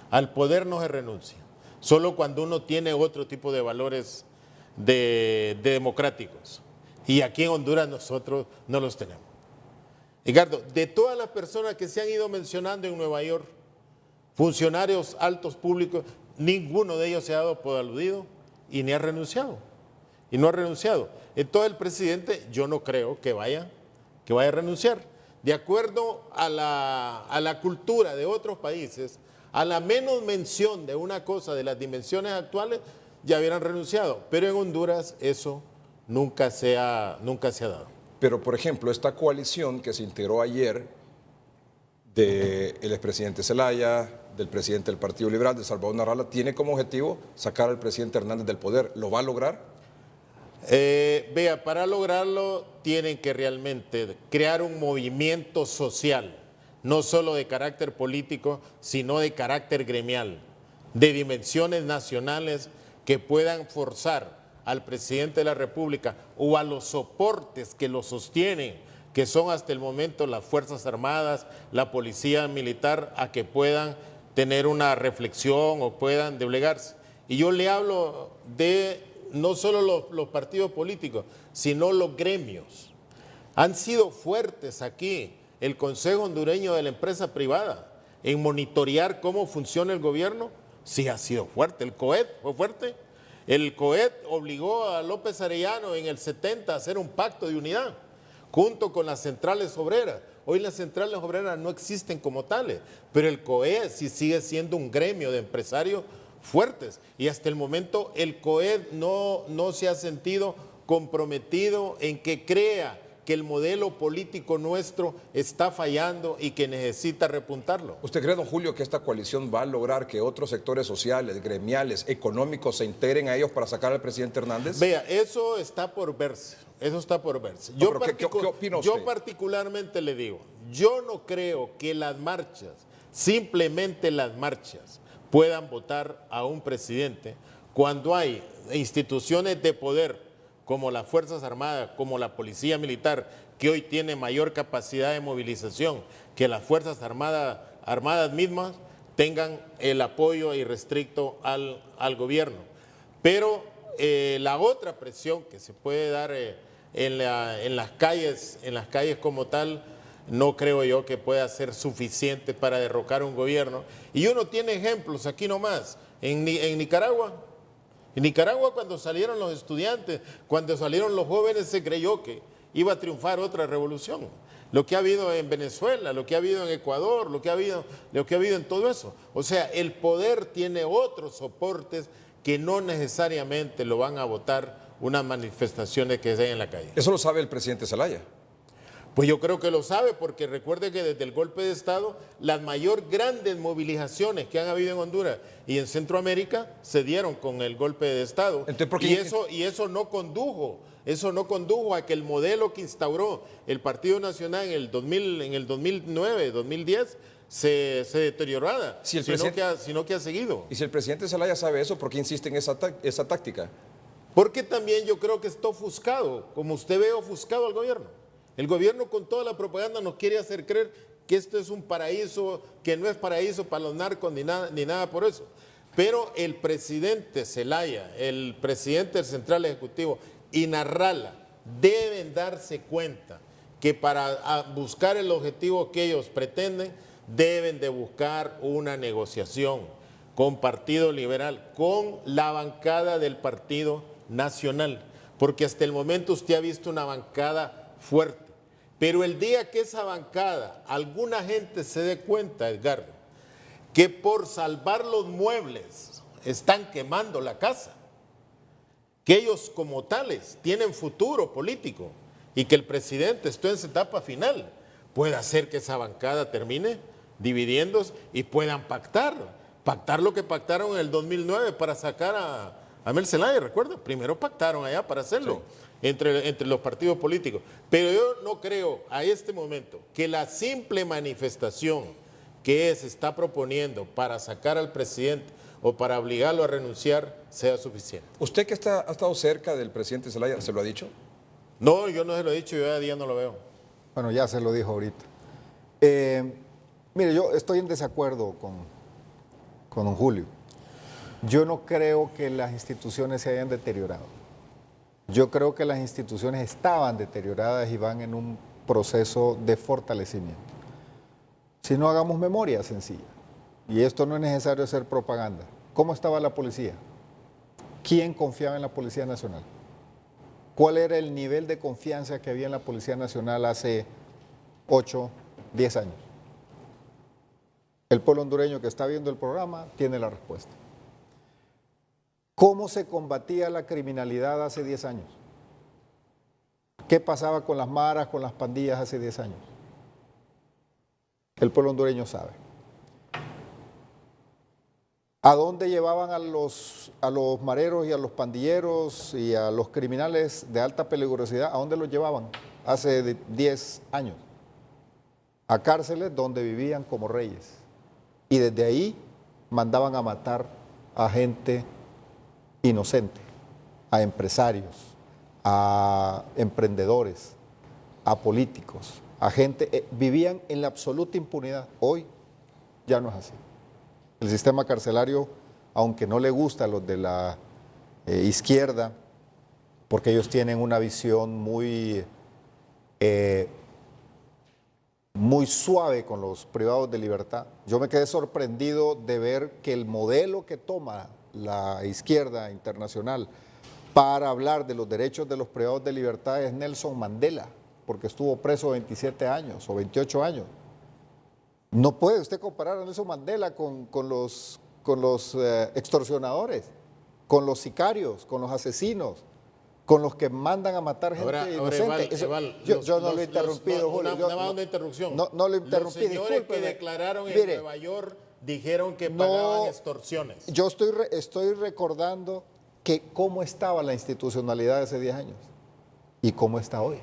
Al poder no se renuncia. Solo cuando uno tiene otro tipo de valores de democráticos. Y aquí en Honduras nosotros no los tenemos. Ricardo, de todas las personas que se han ido mencionando en Nueva York, funcionarios altos públicos, ninguno de ellos se ha dado por aludido y ni ha renunciado. Y no ha renunciado. Entonces el presidente, yo no creo que vaya a renunciar. De acuerdo a la cultura de otros países, a la menos mención de una cosa de las dimensiones actuales, ya hubieran renunciado. Pero en Honduras eso nunca se ha dado. Pero, por ejemplo, esta coalición que se integró ayer del expresidente Zelaya, del presidente del Partido Liberal, de Salvador Narrala, tiene como objetivo sacar al presidente Hernández del poder. ¿Lo va a lograr? Vea, para lograrlo tienen que realmente crear un movimiento social, no solo de carácter político, sino de carácter gremial, de dimensiones nacionales que puedan forzar al presidente de la República o a los soportes que lo sostienen, que son hasta el momento las Fuerzas Armadas, la Policía Militar, a que puedan tener una reflexión o puedan doblegarse. Y yo le hablo de no solo los partidos políticos, sino los gremios. Han sido fuertes aquí el Consejo Hondureño de la Empresa Privada en monitorear cómo funciona el gobierno. Sí ha sido fuerte. El COED fue fuerte. El COED obligó a López Arellano en el 70 a hacer un pacto de unidad junto con las centrales obreras. Hoy las centrales obreras no existen como tales, pero el COED sí sigue siendo un gremio de empresarios fuertes y hasta el momento el COED no se ha sentido comprometido en que crea que el modelo político nuestro está fallando y que necesita repuntarlo. ¿Usted cree, don Julio, que esta coalición va a lograr que otros sectores sociales, gremiales, económicos se integren a ellos para sacar al presidente Hernández? Vea, eso está por verse, No, ¿qué opina usted? Yo particularmente le digo, yo no creo que las marchas, simplemente las marchas, puedan votar a un presidente cuando hay instituciones de poder como las Fuerzas Armadas, como la Policía Militar, que hoy tiene mayor capacidad de movilización que las Fuerzas Armadas mismas, tengan el apoyo irrestricto al gobierno. Pero la otra presión que se puede dar en las calles como tal, no creo yo que pueda ser suficiente para derrocar un gobierno. Y uno tiene ejemplos aquí nomás, en Nicaragua. En Nicaragua, cuando salieron los estudiantes, cuando salieron los jóvenes, se creyó que iba a triunfar otra revolución. Lo que ha habido en Venezuela, lo que ha habido en Ecuador, lo que ha habido en todo eso. O sea, el poder tiene otros soportes que no necesariamente lo van a votar unas manifestaciones que se den en la calle. Eso lo sabe el presidente Zelaya. Pues yo creo que lo sabe, porque recuerde que desde el golpe de Estado, las grandes movilizaciones que han habido en Honduras y en Centroamérica se dieron con el golpe de Estado. Entonces, y eso no condujo a que el modelo que instauró el Partido Nacional en el 2009, 2010, se deteriorara, sino que ha seguido. Y si el presidente Zelaya sabe eso, ¿por qué insiste en esa táctica? Porque también yo creo que está ofuscado, como usted ve ofuscado al gobierno. El gobierno con toda la propaganda nos quiere hacer creer que esto es un paraíso, que no es paraíso para los narcos ni nada por eso. Pero el presidente Zelaya, el presidente del Central Ejecutivo y Narrala deben darse cuenta que para buscar el objetivo que ellos pretenden, deben de buscar una negociación con Partido Liberal, con la bancada del Partido Nacional, porque hasta el momento usted ha visto una bancada fuerte, pero el día que esa bancada, alguna gente se dé cuenta, Edgardo, que por salvar los muebles están quemando la casa, que ellos como tales tienen futuro político y que el presidente está en su etapa final, puede hacer que esa bancada termine dividiéndose y puedan pactar lo que pactaron en el 2009 para sacar Amel Zelaya, recuerda, primero pactaron allá para hacerlo entre los partidos políticos. Pero yo no creo a este momento que la simple manifestación que se está proponiendo para sacar al presidente o para obligarlo a renunciar sea suficiente. ¿Usted que ha estado cerca del presidente Zelaya, se lo ha dicho? No, yo no se lo he dicho, yo a día no lo veo. Bueno, ya se lo dijo ahorita. Mire, yo estoy en desacuerdo con don Julio. Yo no creo que las instituciones se hayan deteriorado. Yo creo que las instituciones estaban deterioradas y van en un proceso de fortalecimiento. Si no, hagamos memoria sencilla. Y esto no es necesario hacer propaganda. ¿Cómo estaba la policía? ¿Quién confiaba en la Policía Nacional? ¿Cuál era el nivel de confianza que había en la Policía Nacional hace 8, 10 años? El pueblo hondureño que está viendo el programa tiene la respuesta. ¿Cómo se combatía la criminalidad hace 10 años? ¿Qué pasaba con las maras, con las pandillas hace 10 años? El pueblo hondureño sabe. ¿A dónde llevaban a los mareros y a los pandilleros y a los criminales de alta peligrosidad? ¿A dónde los llevaban hace 10 años? A cárceles donde vivían como reyes. Y desde ahí mandaban a matar a gente inocente, a empresarios, a emprendedores, a políticos, a gente, vivían en la absoluta impunidad. Hoy ya no es así. El sistema carcelario, aunque no le gusta a los de la izquierda, porque ellos tienen una visión muy suave con los privados de libertad, yo me quedé sorprendido de ver que el modelo que toma la izquierda internacional para hablar de los derechos de los privados de libertad es Nelson Mandela, porque estuvo preso 27 años o 28 años. No puede usted comparar a Nelson Mandela con los extorsionadores, con los sicarios, con los asesinos, con los que mandan a matar gente inocente. Yo no lo he interrumpido, Julio. Una interrupción. No lo interrumpí, Los señores discúlpeme. que declararon en Mire, Nueva York dijeron que pagaban extorsiones. Yo estoy recordando que cómo estaba la institucionalidad hace 10 años y cómo está hoy.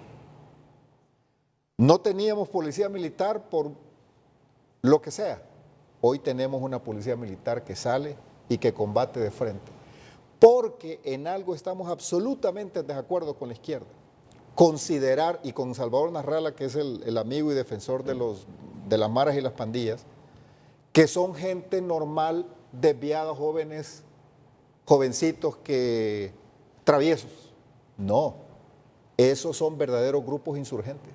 No teníamos policía militar por lo que sea. Hoy tenemos una policía militar que sale y que combate de frente. Porque en algo estamos absolutamente en desacuerdo con la izquierda. Considerar, y con Salvador Narrala, que es el amigo y defensor de las maras y las pandillas, que son gente normal, desviada, jóvenes, jovencitos que traviesos. No, esos son verdaderos grupos insurgentes,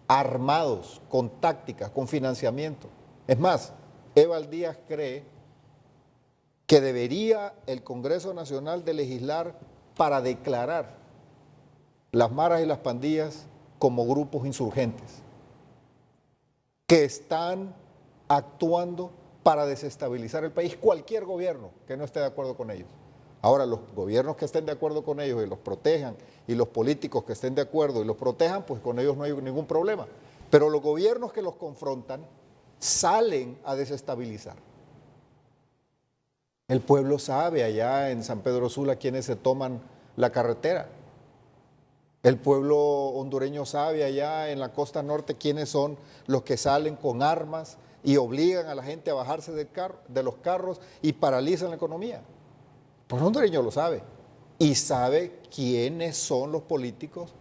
armados, con tácticas, con financiamiento. Es más, Eval Díaz cree que debería el Congreso Nacional de legislar para declarar las maras y las pandillas como grupos insurgentes que están actuando para desestabilizar el país, cualquier gobierno que no esté de acuerdo con ellos. Ahora, los gobiernos que estén de acuerdo con ellos y los protejan, y los políticos que estén de acuerdo y los protejan, pues con ellos no hay ningún problema. Pero los gobiernos que los confrontan salen a desestabilizar. El pueblo sabe allá en San Pedro Sula quiénes se toman la carretera. El pueblo hondureño sabe allá en la costa norte quiénes son los que salen con armas y obligan a la gente a bajarse de los carros y paralizan la economía. Pues el hondureño lo sabe. Y sabe quiénes son los políticos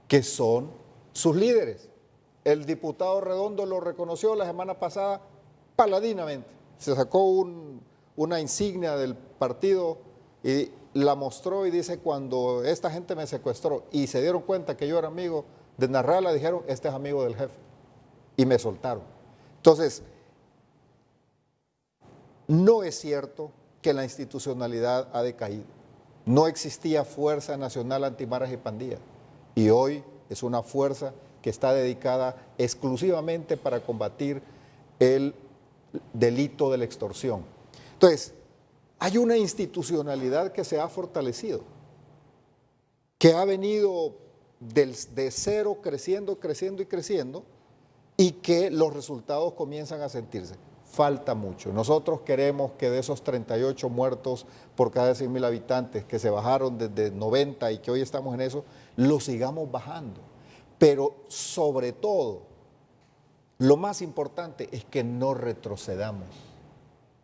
que son sus líderes. El diputado Redondo lo reconoció la semana pasada paladinamente. Se sacó una insignia del partido y la mostró y dice: cuando esta gente me secuestró y se dieron cuenta que yo era amigo de Narrala, dijeron: este es amigo del jefe. Y me soltaron. Entonces, no es cierto que la institucionalidad ha decaído. No existía Fuerza Nacional Antimaras y Pandillas. Y hoy es una fuerza que está dedicada exclusivamente para combatir el delito de la extorsión. Entonces, hay una institucionalidad que se ha fortalecido, que ha venido de cero creciendo, creciendo y creciendo, y que los resultados comienzan a sentirse. falta mucho. Nosotros queremos que de esos 38 muertos por cada 100.000 habitantes que se bajaron desde 90 y que hoy estamos en eso, lo sigamos bajando. Pero sobre todo, lo más importante es que no retrocedamos,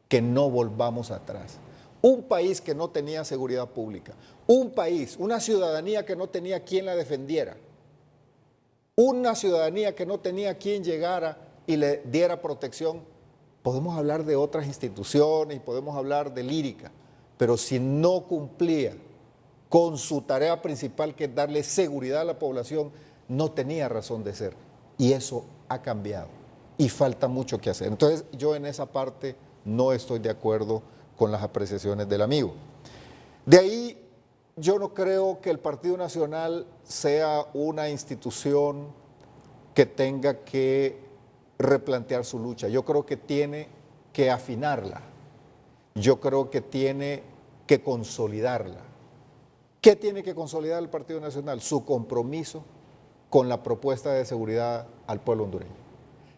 que no volvamos atrás. Un país que no tenía seguridad pública, un país, una ciudadanía que no tenía quien la defendiera, una ciudadanía que no tenía quien llegara y le diera protección. Podemos hablar de otras instituciones y podemos hablar de lírica, pero si no cumplía con su tarea principal, que es darle seguridad a la población, no tenía razón de ser. Y eso ha cambiado y falta mucho que hacer. Entonces yo en esa parte no estoy de acuerdo con las apreciaciones del amigo. De ahí yo no creo que el Partido Nacional sea una institución que tenga que replantear su lucha. Yo creo que tiene que afinarla. Yo creo que tiene que consolidarla. ¿Qué tiene que consolidar el Partido Nacional? Su compromiso con la propuesta de seguridad al pueblo hondureño.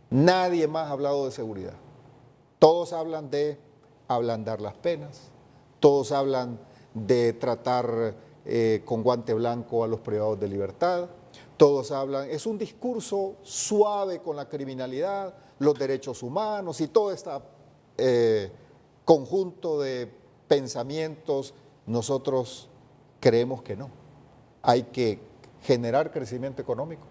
Nadie más ha hablado de seguridad. Todos hablan de ablandar las penas, todos hablan de tratar con guante blanco a los privados de libertad, todos hablan, es un discurso suave con la criminalidad, los derechos humanos y todo este conjunto de pensamientos. Nosotros creemos que no. Hay que generar crecimiento económico,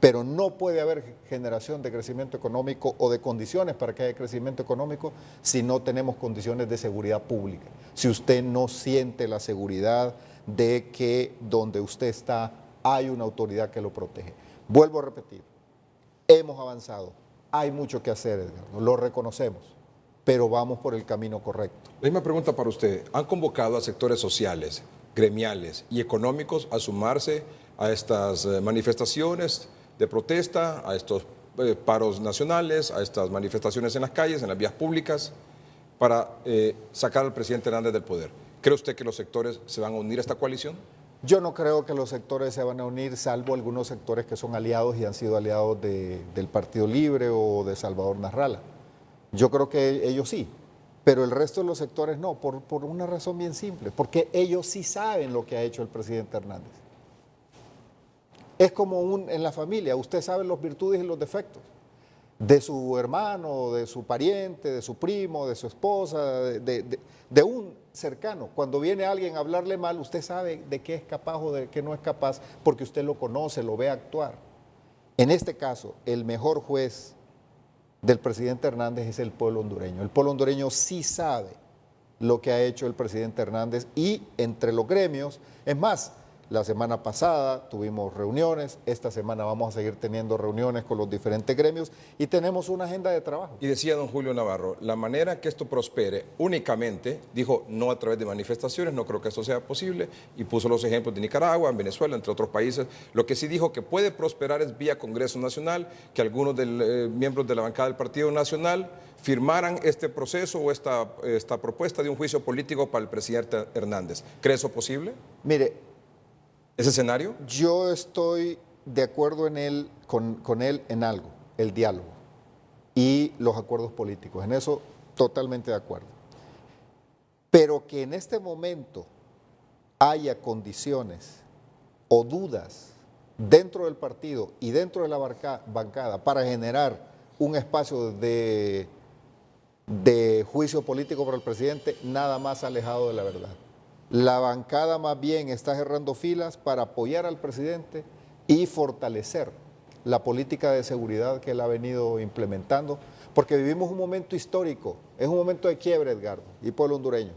pero no puede haber generación de crecimiento económico o de condiciones para que haya crecimiento económico si no tenemos condiciones de seguridad pública. Si usted no siente la seguridad de que donde usted está hay una autoridad que lo protege. Vuelvo a repetir, hemos avanzado, hay mucho que hacer, Edgardo, lo reconocemos, pero vamos por el camino correcto. La misma pregunta para usted. ¿Han convocado a sectores sociales, gremiales y económicos a sumarse a estas manifestaciones de protesta, a estos paros nacionales, a estas manifestaciones en las calles, en las vías públicas, para sacar al presidente Hernández del poder? ¿Cree usted que los sectores se van a unir a esta coalición? Yo no creo que los sectores se van a unir, salvo algunos sectores que son aliados y han sido aliados del Partido Libre o de Salvador Narrala. Yo creo que ellos sí, pero el resto de los sectores no, por una razón bien simple, porque ellos sí saben lo que ha hecho el presidente Hernández. Es como en la familia, usted sabe las virtudes y los defectos de su hermano, de su pariente, de su primo, de su esposa, de un cercano. Cuando viene alguien a hablarle mal, usted sabe de qué es capaz o de qué no es capaz, porque usted lo conoce, lo ve actuar. En este caso, el mejor juez del presidente Hernández es el pueblo hondureño. El pueblo hondureño sí sabe lo que ha hecho el presidente Hernández y entre los gremios, es más, la semana pasada tuvimos reuniones, esta semana vamos a seguir teniendo reuniones con los diferentes gremios y tenemos una agenda de trabajo. Y decía don Julio Navarro, la manera que esto prospere únicamente, dijo, no a través de manifestaciones, no creo que esto sea posible, y puso los ejemplos de Nicaragua, en Venezuela, entre otros países. Lo que sí dijo que puede prosperar es vía Congreso Nacional, que algunos miembros de la bancada del Partido Nacional firmaran este proceso o esta propuesta de un juicio político para el presidente Hernández. ¿Cree eso posible? Mire, ¿ese escenario? yo estoy de acuerdo con él en algo, el diálogo y los acuerdos políticos, en eso totalmente de acuerdo. Pero que en este momento haya condiciones o dudas dentro del partido y dentro de la bancada para generar un espacio de juicio político para el presidente, nada más alejado de la verdad. La bancada más bien está cerrando filas para apoyar al presidente y fortalecer la política de seguridad que él ha venido implementando, porque vivimos un momento histórico, es un momento de quiebre, Edgardo, y pueblo hondureño.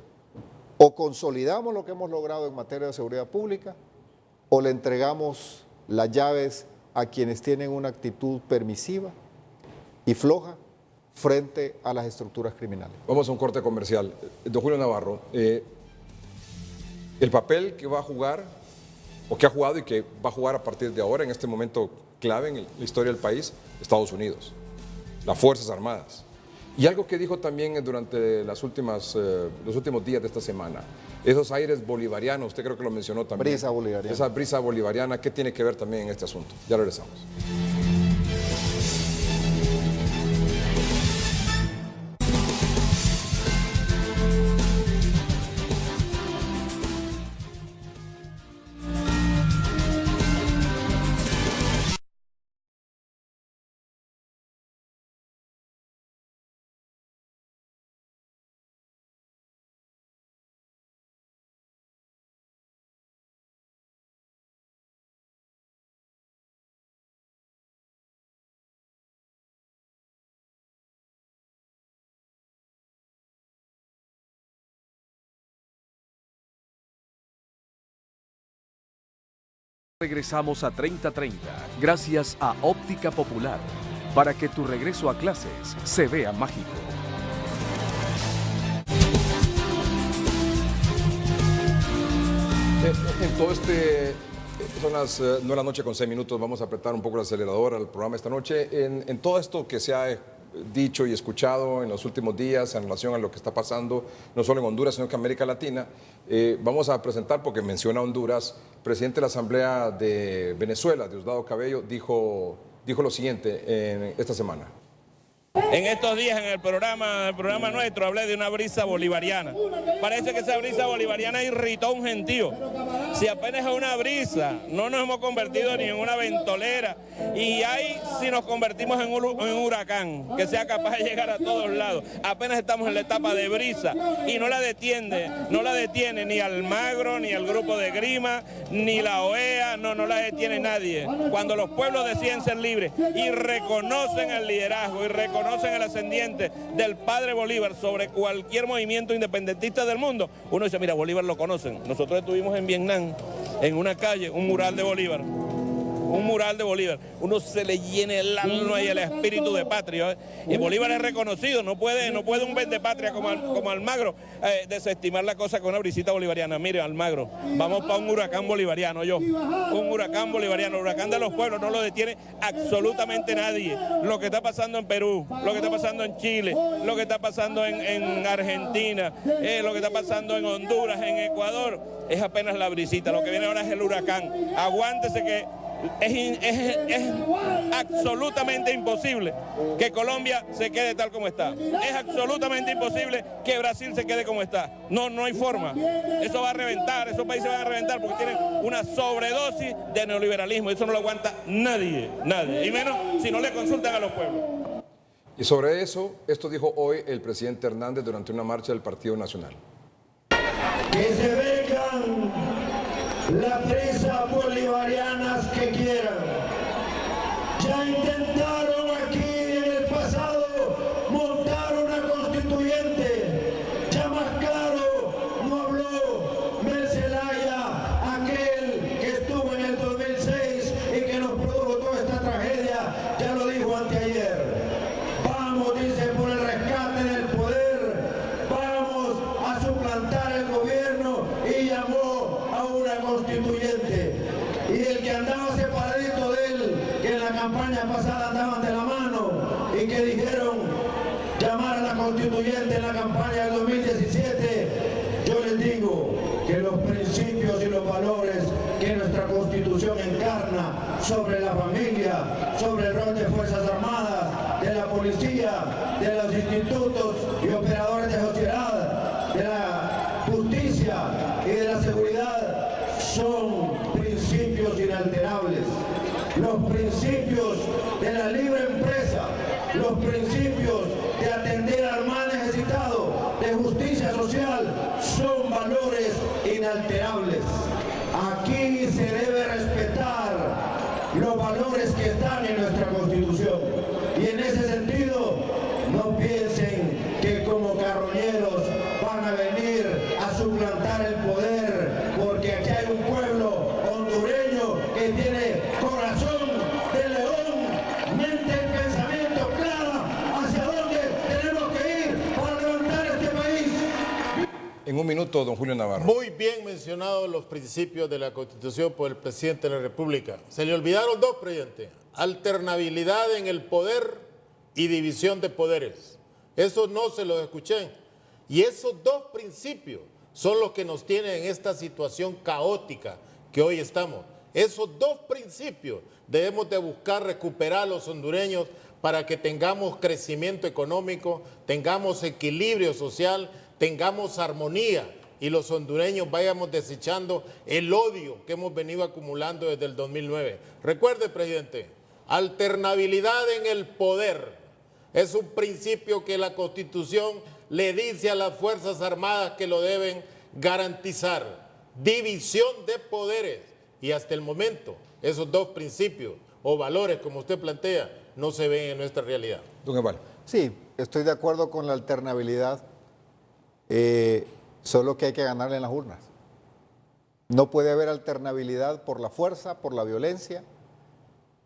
O consolidamos lo que hemos logrado en materia de seguridad pública, o le entregamos las llaves a quienes tienen una actitud permisiva y floja frente a las estructuras criminales. Vamos a un corte comercial. Don Julio Navarro, el papel que va a jugar, o que ha jugado y que va a jugar a partir de ahora, en este momento clave en la historia del país, Estados Unidos, las Fuerzas Armadas. Y algo que dijo también durante los últimos días de esta semana, esos aires bolivarianos, usted creo que lo mencionó también. Brisa bolivariana. Esa brisa bolivariana, ¿qué tiene que ver también en este asunto? Ya regresamos. Regresamos a 30:30 gracias a Óptica Popular, para que tu regreso a clases se vea mágico. En todo son las 9 de la noche con 6 minutos, vamos a apretar un poco el acelerador al programa esta noche. En todo esto que se ha dicho y escuchado en los últimos días en relación a lo que está pasando, no solo en Honduras, sino que en América Latina, vamos a presentar, porque menciona Honduras, el presidente de la Asamblea de Venezuela, Diosdado Cabello, dijo lo siguiente esta semana. En estos días en el programa nuestro hablé de una brisa bolivariana. Parece que esa brisa bolivariana irritó a un gentío. Si apenas es una brisa, no nos hemos convertido ni en una ventolera. Y ahí si nos convertimos en un huracán que sea capaz de llegar a todos lados. Apenas estamos en la etapa de brisa y no la detiene ni Almagro, ni el grupo de Grima, ni la OEA, no la detiene nadie. Cuando los pueblos deciden ser libres y reconocen el liderazgo y reconocen el ascendiente del padre Bolívar sobre cualquier movimiento independentista del mundo, uno dice, mira, Bolívar lo conocen. Nosotros estuvimos en Vietnam, en una calle, un mural de Bolívar. Uno se le llena el alma y el espíritu de patria, ¿eh? Y Bolívar es reconocido, no puede un vendepatria como Almagro desestimar la cosa con una brisita bolivariana. Mire, Almagro, vamos para un huracán bolivariano, un huracán bolivariano, el huracán de los pueblos, no lo detiene absolutamente nadie. Lo que está pasando en Perú, lo que está pasando en Chile, lo que está pasando en Argentina, lo que está pasando en Honduras, en Ecuador, es apenas la brisita. Lo que viene ahora es el huracán. Aguántese que es absolutamente imposible que Colombia se quede tal como está. Es absolutamente imposible que Brasil se quede como está. No hay forma. Eso va a reventar, esos países van a reventar porque tienen una sobredosis de neoliberalismo. Eso no lo aguanta nadie. Y menos si no le consultan a los pueblos. Y sobre eso, esto dijo hoy el presidente Hernández durante una marcha del Partido Nacional. Que se vengan las brisas bolivarianas que quieran. Ya intentaron aquí en el pasado montar una constituyente. Ya más claro no habló Mel Zelaya, aquel que estuvo en el 2006 y que nos produjo toda esta tragedia. Ya lo dijo anteayer. Vamos, dice, por el rescate del poder. Vamos a suplantar el gobierno y llamó a una constituyente. Y el que andaba separadito de él, que en la campaña pasada andaban de la mano y que dijeron llamar a la constituyente en la campaña del 2017, yo les digo que los principios y los valores que nuestra Constitución encarna sobre la familia, sobre el rol de Fuerzas Armadas, de la policía, de los institutos y operadores de sociedad, de la justicia y de la seguridad, son principios inalterables. Los principios de la libre empresa, los principios de atender al más necesitado, de justicia social, son valores inalterables. Aquí se debe respetar los valores que están en nuestra Constitución. Y en ese sentido, no piensen que como carroñeros van a venir a suplantar el poder, porque aquí hay un pueblo hondureño que tiene corazón de león, mente y pensamiento clara hacia dónde tenemos que ir para levantar este país. En un minuto, don Julio Navarro. Muy bien mencionados los principios de la Constitución por el presidente de la República. Se le olvidaron dos, presidente: alternabilidad en el poder y división de poderes. Eso no se lo escuché. Y esos dos principios son los que nos tienen en esta situación caótica que hoy estamos. Esos dos principios debemos de buscar recuperar a los hondureños para que tengamos crecimiento económico, tengamos equilibrio social, tengamos armonía y los hondureños vayamos desechando el odio que hemos venido acumulando desde el 2009. Recuerde, presidente, alternabilidad en el poder es un principio que la Constitución le dice a las Fuerzas Armadas que lo deben garantizar. División de poderes. Y hasta el momento, esos dos principios o valores, como usted plantea, no se ven en nuestra realidad. Don Eval. Sí, estoy de acuerdo con la alternabilidad, solo que hay que ganarle en las urnas. No puede haber alternabilidad por la fuerza, por la violencia.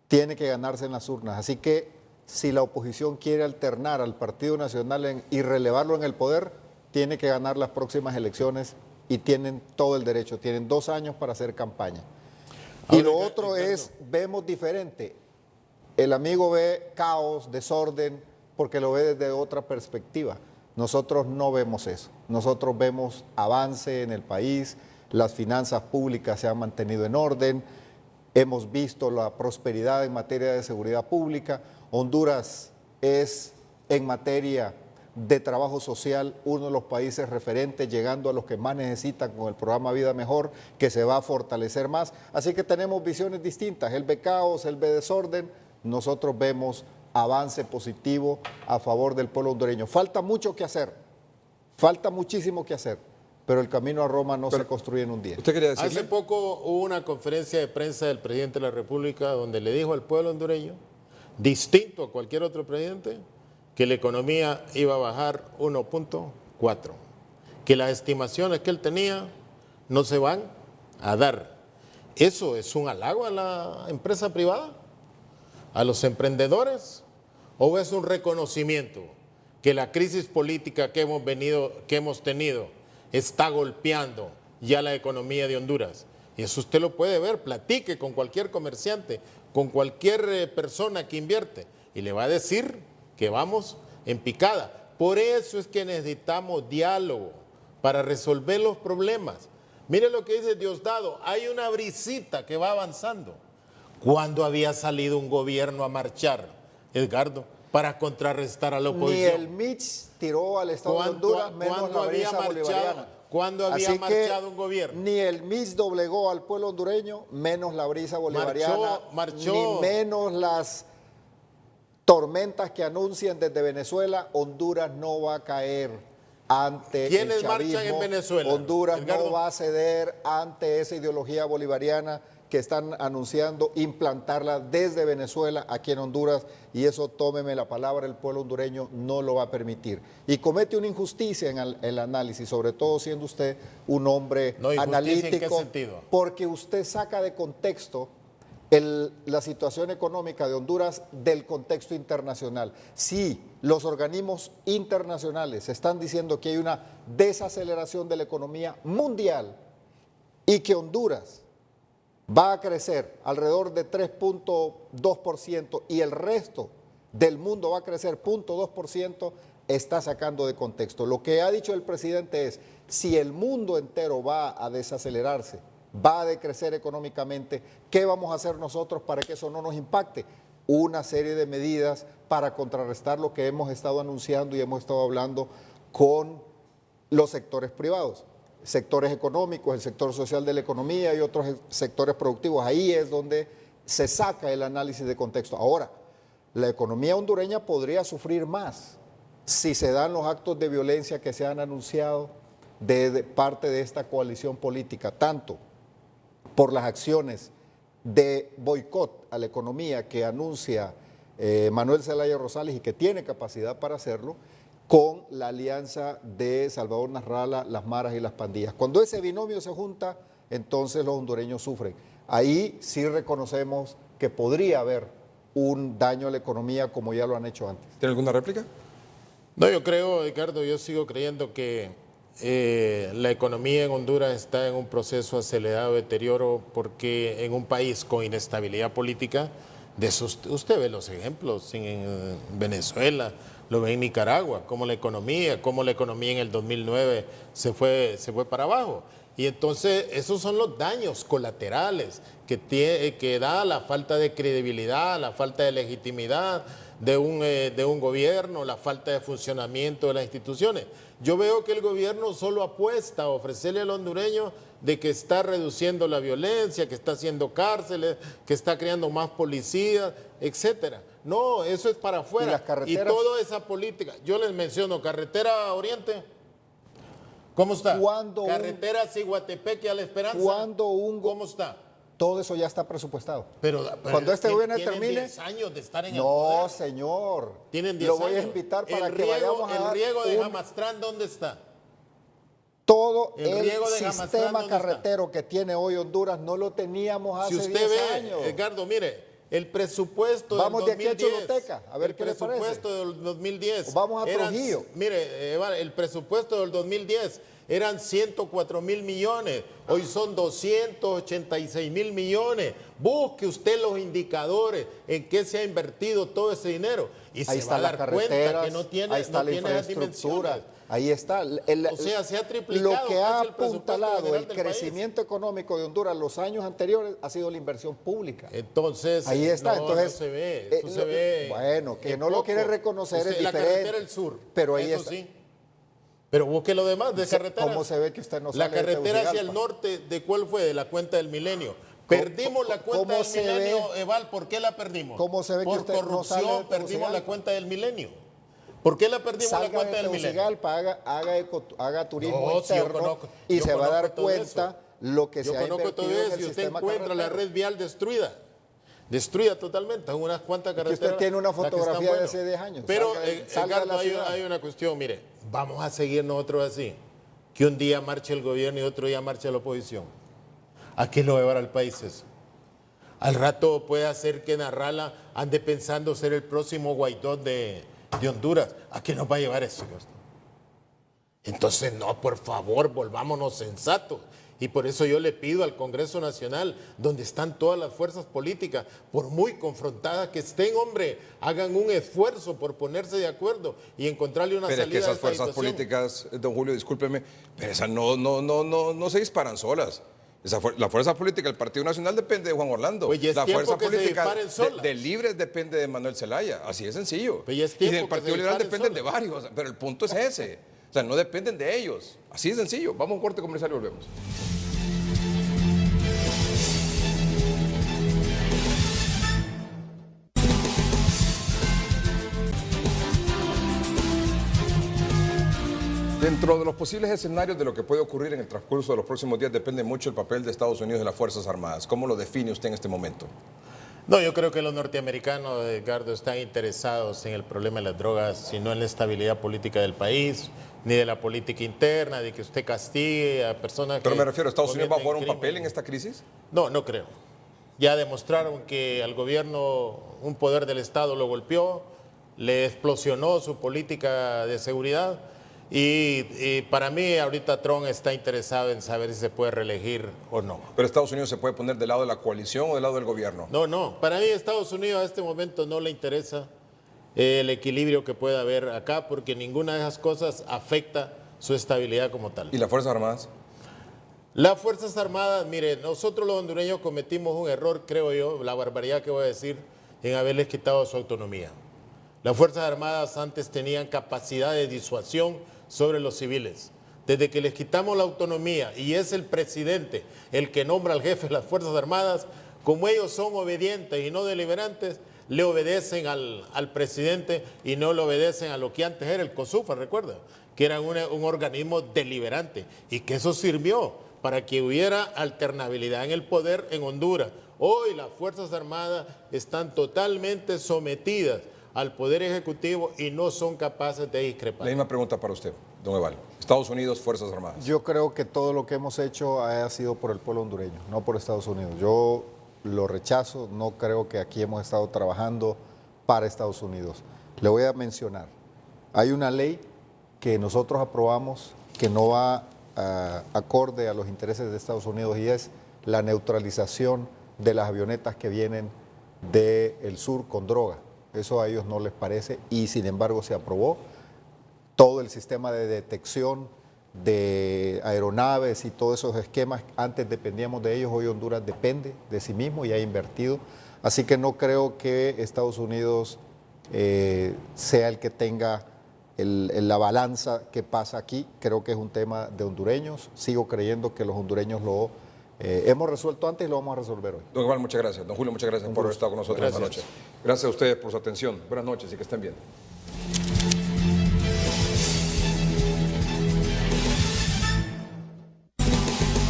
Tiene que ganarse en las urnas. Así que si la oposición quiere alternar al Partido Nacional y relevarlo en el poder, tiene que ganar las próximas elecciones y tienen todo el derecho. Tienen 2 años para hacer campaña. Y lo otro es, vemos diferente. El amigo ve caos, desorden, porque lo ve desde otra perspectiva. Nosotros no vemos eso. Nosotros vemos avance en el país, las finanzas públicas se han mantenido en orden, hemos visto la prosperidad en materia de seguridad pública. Honduras es, en materia de trabajo social, uno de los países referentes, llegando a los que más necesitan con el programa Vida Mejor, que se va a fortalecer más. Así que tenemos visiones distintas. Él ve caos, él ve desorden, nosotros vemos avance positivo a favor del pueblo hondureño. Falta mucho que hacer, falta muchísimo que hacer, pero el camino a Roma no se construye en un día. ¿Usted quería decirle? Hace poco hubo una conferencia de prensa del presidente de la República donde le dijo al pueblo hondureño, distinto a cualquier otro presidente, que la economía iba a bajar 1.4, que las estimaciones que él tenía no se van a dar. ¿Eso es un halago a la empresa privada? ¿A los emprendedores? ¿O es un reconocimiento que la crisis política que hemos tenido está golpeando ya la economía de Honduras? Y eso usted lo puede ver, platique con cualquier comerciante, con cualquier persona que invierte y le va a decir que vamos en picada. Por eso es que necesitamos diálogo para resolver los problemas. Mire lo que dice Diosdado, hay una brisita que va avanzando. ¿Cuándo había salido un gobierno a marchar, Edgardo, para contrarrestar a la oposición? Ni el Mitch tiró al Estado de Honduras, menos la brisa bolivariana. ¿Cuándo había marchado un gobierno? Ni el Mitch doblegó al pueblo hondureño, menos la brisa bolivariana, ni menos las tormentas que anuncian desde Venezuela. Honduras no va a caer ante el chavismo. Marchan en Venezuela? Honduras no va a ceder ante esa ideología bolivariana que están anunciando implantarla desde Venezuela aquí en Honduras, y eso, tómeme la palabra, el pueblo hondureño no lo va a permitir. Y comete una injusticia en el análisis, sobre todo siendo usted un hombre analítico. ¿En qué sentido? Porque usted saca de contexto la situación económica de Honduras del contexto internacional. Sí, los organismos internacionales están diciendo que hay una desaceleración de la economía mundial y que Honduras va a crecer alrededor de 3.2% y el resto del mundo va a crecer 0.2%, está sacando de contexto. Lo que ha dicho el presidente es, si el mundo entero va a desacelerarse, va a decrecer económicamente, ¿qué vamos a hacer nosotros para que eso no nos impacte? Una serie de medidas para contrarrestar lo que hemos estado anunciando y hemos estado hablando con los sectores privados. Sectores económicos, el sector social de la economía y otros sectores productivos. Ahí es donde se saca el análisis de contexto. Ahora, la economía hondureña podría sufrir más si se dan los actos de violencia que se han anunciado de parte de esta coalición política, tanto por las acciones de boicot a la economía que anuncia Manuel Zelaya Rosales y que tiene capacidad para hacerlo, con la alianza de Salvador Nasralla, las maras y las pandillas. Cuando ese binomio se junta, entonces los hondureños sufren. Ahí sí reconocemos que podría haber un daño a la economía como ya lo han hecho antes. ¿Tiene alguna réplica? No, yo creo, Ricardo, yo sigo creyendo que la economía en Honduras está en un proceso acelerado de deterioro porque en un país con inestabilidad política, de eso usted ve los ejemplos en Venezuela, lo ve en Nicaragua, como la economía en el 2009 se fue para abajo. Y entonces esos son los daños colaterales que da la falta de credibilidad, la falta de legitimidad de un gobierno, la falta de funcionamiento de las instituciones. Yo veo que el gobierno solo apuesta a ofrecerle al hondureño de que está reduciendo la violencia, que está haciendo cárceles, que está creando más policías, etcétera. No, eso es para afuera. ¿Y las carreteras? Y toda esa política. Yo les menciono, carretera Oriente, ¿cómo está? Carretera Ciguatepeque a La Esperanza, ¿cómo está? Todo eso ya está presupuestado. Pero cuando este gobierno termine... Tienen 10 años de estar en el poder. No, señor. Tienen 10 años. Lo voy a invitar para que vayamos a el riego de Jamastrán, ¿dónde está? Todo el riego de Jamastán, sistema ¿dónde está? carretero que tiene hoy Honduras no lo teníamos hace Si 10 usted ve, años. Edgardo, mire, el presupuesto Vamos del de aquí a 2010, Choluteca, a ver qué le parece. El presupuesto del 2010. O vamos a Trujillo. Mire, el presupuesto del 2010 eran 104.000 millones, hoy son 286.000 millones. Busque usted los indicadores en qué se ha invertido todo ese dinero y Ahí se va están a las dar cuenta carreteras, que no tiene, ahí está no la tiene esas infraestructura, dimensiones. ahí está. O sea, se ha triplicado Lo que ha casi el presupuesto apuntalado general el del país. crecimiento económico de Honduras los años anteriores ha sido la inversión pública. Entonces, Ahí está. no, Entonces, no se ve, eso se ve. Bueno, que no poco. lo quiere reconocer Usted, es la diferente. carretera del sur, Pero ahí eso está. sí. Pero busque lo demás de carretera. ¿Cómo se ve que usted no La sale de carretera hacia el Tegucigalpa? norte, ¿de cuál fue? De la cuenta del milenio. Perdimos la cuenta ¿Cómo del se milenio, ve? Eval, ¿por qué la perdimos? ¿Cómo se ve que Por usted no sale de corrupción perdimos Tegucigalpa? la cuenta del milenio. ¿Por qué la perdimos la Salga cuenta de del milenio? Tegucigalpa, haga turismo No, si yo interno conozco- y yo se va a dar conozco todo cuenta lo que Yo se ha conozco todo invertido en eso el y usted sistema encuentra la carretero. red vial destruida totalmente, en unas cuantas que carreteras. usted tiene una las que están fotografía de buenas. hace 10 años. Pero, Salga de la Edgardo, ciudad. hay una cuestión, mire, vamos a seguir nosotros así, que un día marche el gobierno y otro día marche la oposición. ¿A qué lo va a llevar al país eso? Al rato puede hacer que Narrala ande pensando ser el próximo Guaidó de Honduras. ¿A qué nos va a llevar eso? Entonces, no, por favor, volvámonos sensatos. Y por eso yo le pido al Congreso Nacional, donde están todas las fuerzas políticas, por muy confrontadas que estén, hombre, hagan un esfuerzo por ponerse de acuerdo y encontrarle una Pero es que salida a esas esta fuerzas situación. políticas, don Julio, discúlpeme, pero esas no se disparan solas. La fuerza política del Partido Nacional depende de Juan Orlando. Pues ya es la tiempo fuerza que se política disparen solas. de Libres depende de Manuel Zelaya. Así de sencillo. Pues ya es Y tiempo del que Partido se Liberal disparen dependen de solas. varios. Pero el punto es ese. O sea, no dependen de ellos. Así de sencillo. Vamos a un corte comercial y volvemos. Dentro de los posibles escenarios de lo que puede ocurrir en el transcurso de los próximos días depende mucho el papel de Estados Unidos en las Fuerzas Armadas. ¿Cómo lo define usted en este momento? No, yo creo que los norteamericanos, Edgardo, están interesados en el problema de las drogas, sino en la estabilidad política del país, ni de la política interna, de que usted castigue a personas Pero que me refiero, ¿Estados Unidos va a jugar un cometen papel en crímenes. esta crisis? No, no creo. Ya demostraron que al gobierno un poder del Estado lo golpeó, le explosionó su política de seguridad y para mí ahorita Trump está interesado en saber si se puede reelegir o no. ¿Pero Estados Unidos se puede poner del lado de la coalición o del lado del gobierno? No, para mí Estados Unidos a este momento no le interesa el equilibrio que pueda haber acá porque ninguna de esas cosas afecta su estabilidad como tal. ¿Y las Fuerzas Armadas? Las Fuerzas Armadas, mire, nosotros los hondureños cometimos un error, creo yo, la barbaridad que voy a decir, en haberles quitado su autonomía. Las Fuerzas Armadas antes tenían capacidad de disuasión sobre los civiles. Desde que les quitamos la autonomía y es el presidente el que nombra al jefe de las Fuerzas Armadas, como ellos son obedientes y no deliberantes, le obedecen al presidente y no le obedecen a lo que antes era el COSUFA, recuerda, que era un organismo deliberante y que eso sirvió para que hubiera alternabilidad en el poder en Honduras. Hoy las Fuerzas Armadas están totalmente sometidas al Poder Ejecutivo y no son capaces de discrepar. La misma pregunta para usted, don Eval. Estados Unidos, Fuerzas Armadas. Yo creo que todo lo que hemos hecho ha sido por el pueblo hondureño, no por Estados Unidos. Yo lo rechazo, no creo que aquí hemos estado trabajando para Estados Unidos. Le voy a mencionar, hay una ley que nosotros aprobamos que no va acorde a los intereses de Estados Unidos y es la neutralización de las avionetas que vienen del sur con droga. Eso a ellos no les parece y sin embargo se aprobó. Todo el sistema de detección de aeronaves y todos esos esquemas, antes dependíamos de ellos, hoy Honduras depende de sí mismo y ha invertido. Así que no creo que Estados Unidos sea el que tenga la balanza que pasa aquí. Creo que es un tema de hondureños. Sigo creyendo que los hondureños lo hemos resuelto antes y lo vamos a resolver hoy. Don Eval, muchas gracias. Don Julio, muchas gracias por haber estado con nosotros esta noche. Gracias a ustedes por su atención. Buenas noches y que estén bien.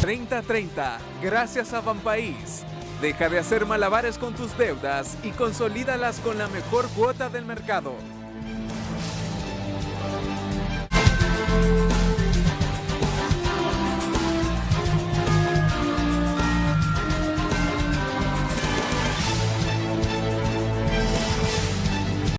...30-30, gracias a Banpaís. Deja de hacer malabares con tus deudas y consolídalas con la mejor cuota del mercado.